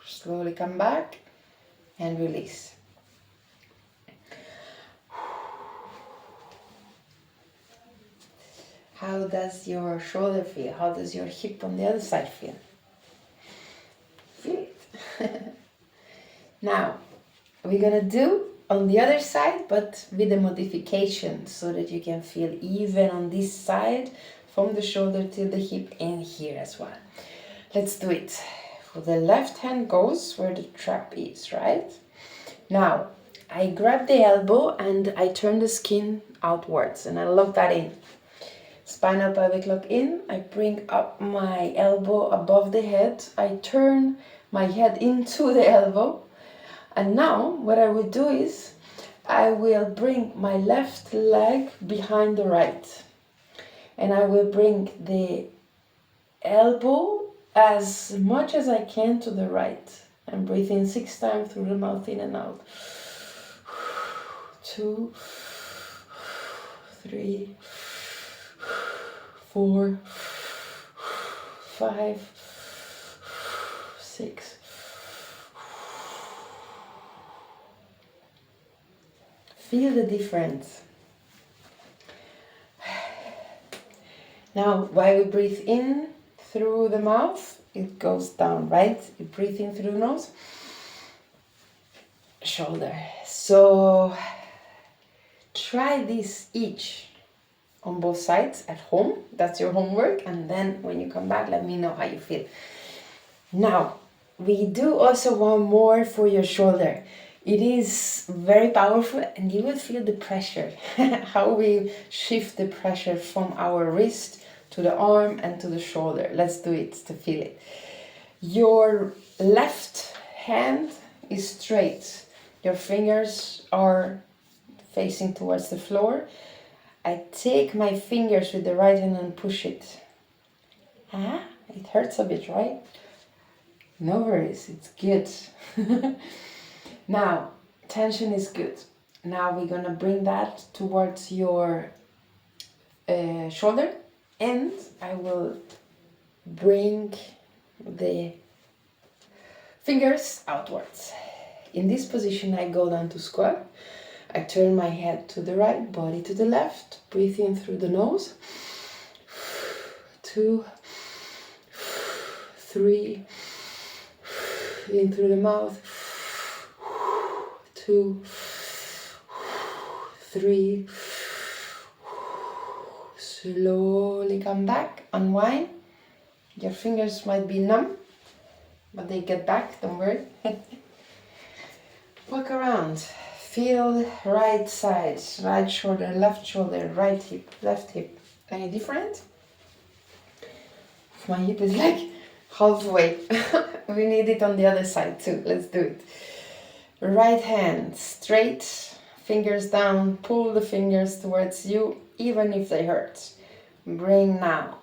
S1: Slowly come back and release. How does your shoulder feel? How does your hip on the other side feel? Feel it. Now, we're gonna do on the other side, but with a modification, so that you can feel even on this side, from the shoulder to the hip and here as well. Let's do it. So the left hand goes where the trap is, right? Now, I grab the elbow and I turn the skin outwards and I lock that in. Spinal pelvic lock in. I bring up my elbow above the head. I turn my head into the elbow. And now what I will do is I will bring my left leg behind the right. And I will bring the elbow as much as I can to the right. And breathe in 6 times through the mouth, in and out. 2, 3, 4, 5, 6. Feel the difference. Now, while we breathe in through the mouth, it goes down, right? You breathe in through the nose, shoulder. So try this each on both sides at home. That's your homework. And then when you come back, let me know how you feel. Now, we do also one more for your shoulder. It is very powerful and you will feel the pressure, how we shift the pressure from our wrist to the arm and to the shoulder. Let's do it to feel it. Your left hand is straight. Your fingers are facing towards the floor. I take my fingers with the right hand and push it. It hurts a bit, right? No worries, it's good. Now, tension is good. Now we're gonna bring that towards your shoulder, and I will bring the fingers outwards. In this position, I go down to squat. I turn my head to the right, body to the left. Breathe in through the nose. 2, 3, in through the mouth. 2, 3. Slowly come back, unwind. Your fingers might be numb, but they get back, don't worry. Walk around, Feel right side, right shoulder, right hip, left hip. Any different? My hip is like halfway. We need it on the other side too. Let's do it. Right hand straight, fingers down, pull the fingers towards you, even if they hurt. Bring now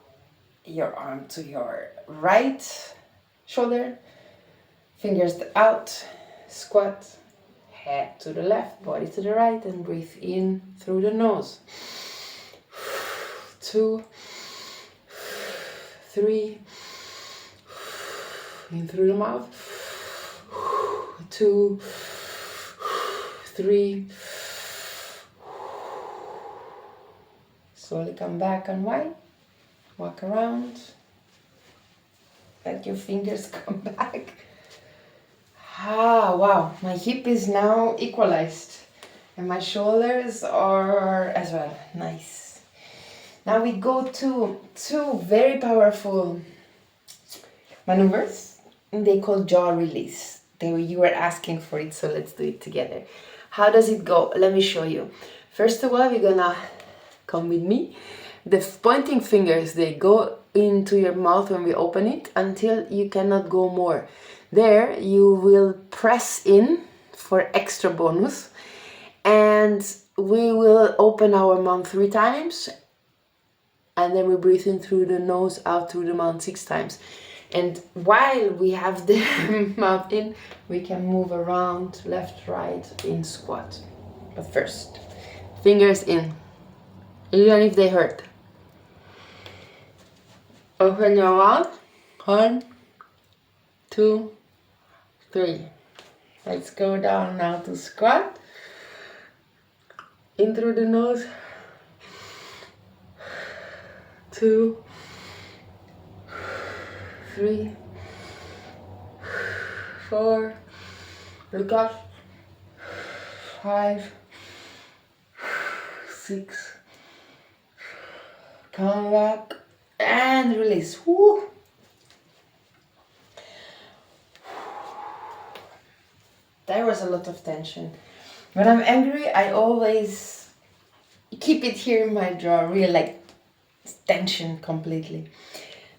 S1: your arm to your right shoulder, fingers out, squat, head to the left, body to the right, and breathe in through the nose. 2, 3, in through the mouth. 2, 3. Slowly come back, unwind, walk around, let your fingers come back. Ah, wow, my hip is now equalized and my shoulders are as well. Nice. Now we go to two very powerful maneuvers. They call jaw release. You were asking for it, so let's do it together. How does it go? Let me show you. First of all, we're gonna come with me. The pointing fingers, they go into your mouth when we open it until you cannot go more. There you will press in for extra bonus, and we will open our mouth 3 times, and then we breathe in through the nose, out through the mouth 6 times. And while we have the mouth in, we can move around left, right in squat. But first, fingers in, even if they hurt. Open your mouth. 1, 2, 3. Let's go down now to squat. In through the nose. 2, 3, 4. Look up. 5, 6. Come back and release. Woo. There was a lot of tension. When I'm angry, I always keep it here in my jaw, really like tension completely.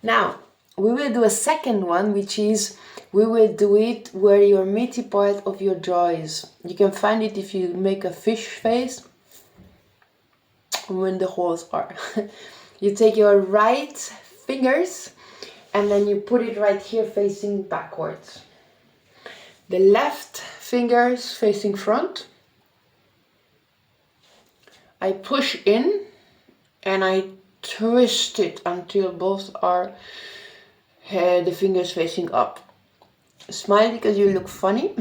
S1: Now, we will do a second one, which is, we will do it where your meaty part of your jaw is. You can find it if you make a fish face, when the holes are. You take your right fingers and then you put it right here facing backwards. The left fingers facing front. I push in and I twist it until both are the fingers facing up. Smile because you look funny.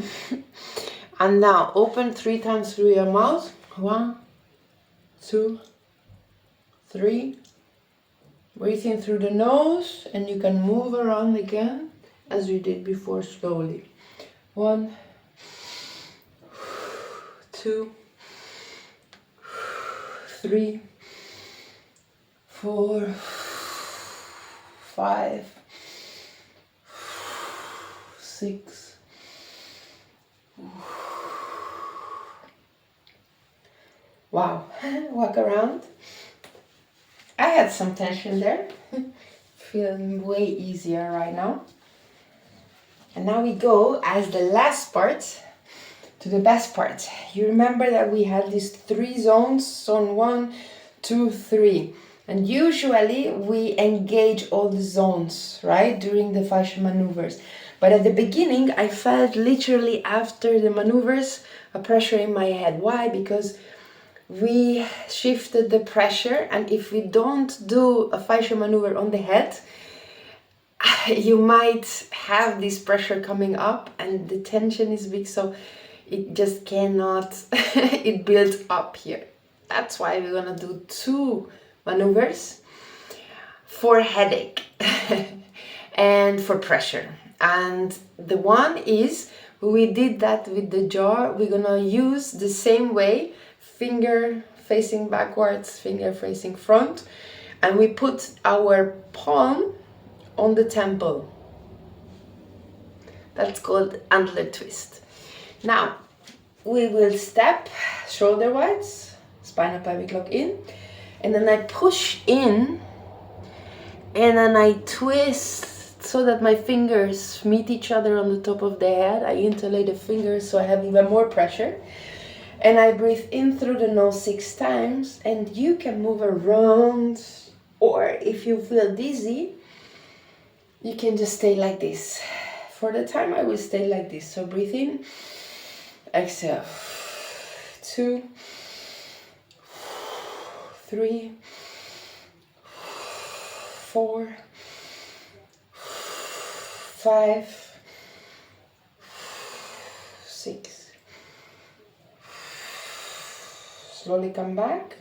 S1: And now open 3 times through your mouth. 1, 2, 3. Breathe in through the nose, and you can move around again as we did before, slowly. 1, 2, 3, 4, 5, 6. Wow. Walk around. I had some tension there. Feeling way easier right now. And now we go as the last part to the best part. You remember that we had these 3 zones, zone 1, 2, 3. And usually we engage all the zones, right, during the fascia maneuvers. But at the beginning, I felt literally after the maneuvers a pressure in my head. Why? Because we shifted the pressure, and if we don't do a fascia maneuver on the head, you might have this pressure coming up and the tension is big, so it just cannot, it builds up here. That's why we're gonna do 2 maneuvers for headache and for pressure. And the one is, we did that with the jaw, we're gonna use the same way, finger facing backwards, finger facing front, and we put our palm on the temple. That's called antler twist. Now, we will step shoulder wides, spinal pelvic lock in, and then I push in, and then I twist so that my fingers meet each other on the top of the head. I interlay the fingers so I have even more pressure. And I breathe in through the nose 6 times, and you can move around, or if you feel dizzy, you can just stay like this. For the time I will stay like this. So breathe in, exhale, 2, 3, 4, 5, 6. Slowly come back.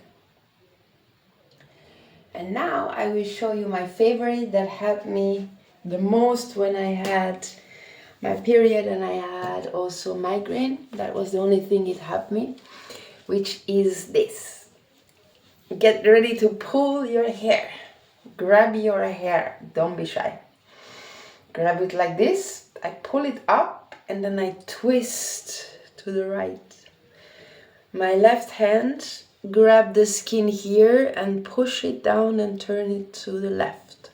S1: And now I will show you my favorite that helped me the most when I had my period and I had also migraine. That was the only thing it helped me, which is this. Get ready to pull your hair. Grab your hair. Don't be shy. Grab it like this. I pull it up and then I twist to the right. My left hand grab the skin here and push it down and turn it to the left.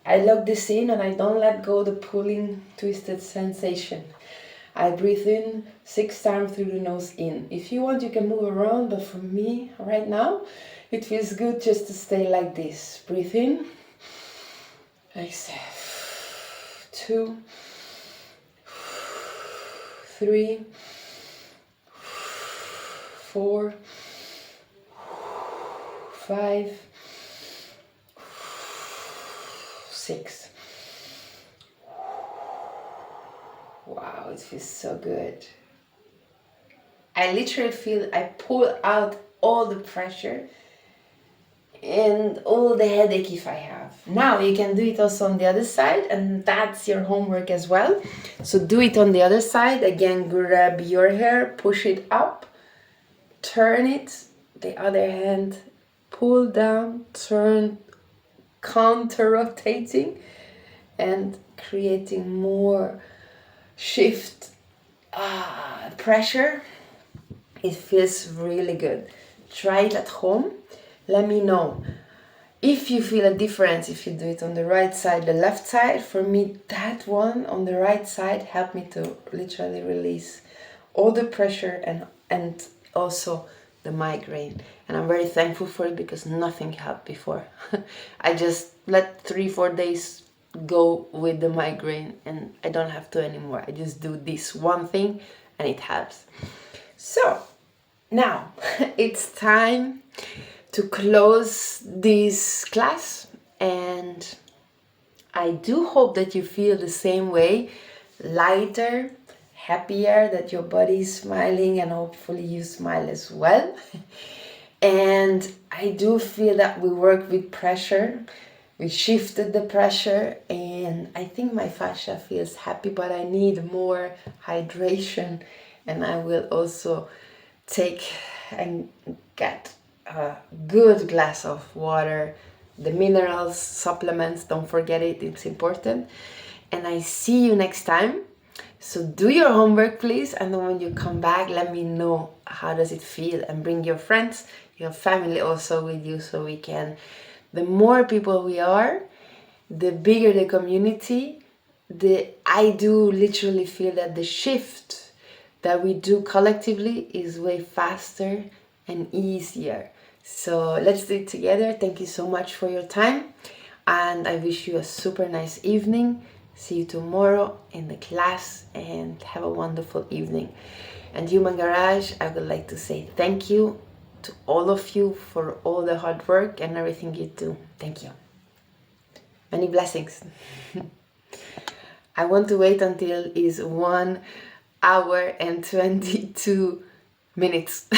S1: I lock this in and I don't let go the pulling twisted sensation. I breathe in 6 times through the nose in. If you want, you can move around, but for me right now it feels good just to stay like this. Breathe in, exhale, 2, 3, 4, 5, 6. Wow, it feels so good. I literally feel I pull out all the pressure and all the headache if I have. Now you can do it also on the other side, and that's your homework as well. So do it on the other side. Again, grab your hair, push it up, turn it, the other hand, pull down, turn, counter-rotating and creating more shift, pressure. It feels really good. Try it at home. Let me know if you feel a difference if you do it on the right side, the left side. For me, that one on the right side helped me to literally release all the pressure and also the migraine. And I'm very thankful for it because nothing helped before. I just let 3-4 days go with the migraine and I don't have to anymore. I just do this one thing and it helps. So now it's time to close this class, and I do hope that you feel the same way, lighter, happier, that your body is smiling, and hopefully you smile as well. And I do feel that we work with pressure. We shifted the pressure and I think my fascia feels happy, but I need more hydration, and I will also take and get a good glass of water, the minerals, supplements, don't forget it, it's important. And I see you next time. So do your homework, please, and then when you come back, let me know how does it feel, and bring your friends, your family also with you, so we can, the more people we are, the bigger the community. I do literally feel that the shift that we do collectively is way faster and easier. So let's do it together. Thank you so much for your time, and I wish you a super nice evening. See you tomorrow in the class, and have a wonderful evening. And Human Garage, I would like to say thank you to all of you for all the hard work and everything you do. Thank you. Many blessings. I want to wait until it's 1 hour and 22 minutes.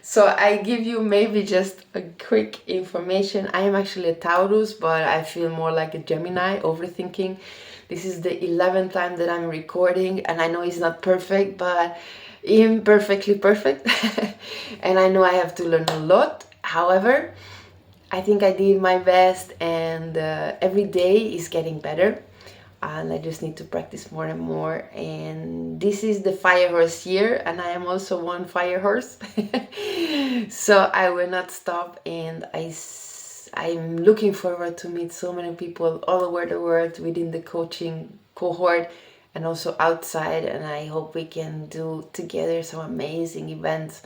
S1: So I give you maybe just a quick information. I am actually a Taurus, but I feel more like a Gemini, overthinking. This is the 11th time that I'm recording, and I know it's not perfect, but imperfectly perfect. And I know I have to learn a lot. However, I think I did my best, and every day is getting better. and I just need to practice more and more. And this is the fire horse year, and I am also one fire horse. So I will not stop, and I'm looking forward to meet so many people all over the world within the coaching cohort and also outside, and I hope we can do together some amazing events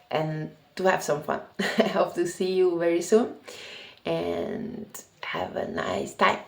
S1: and to have some fun. I hope to see you very soon and have a nice time.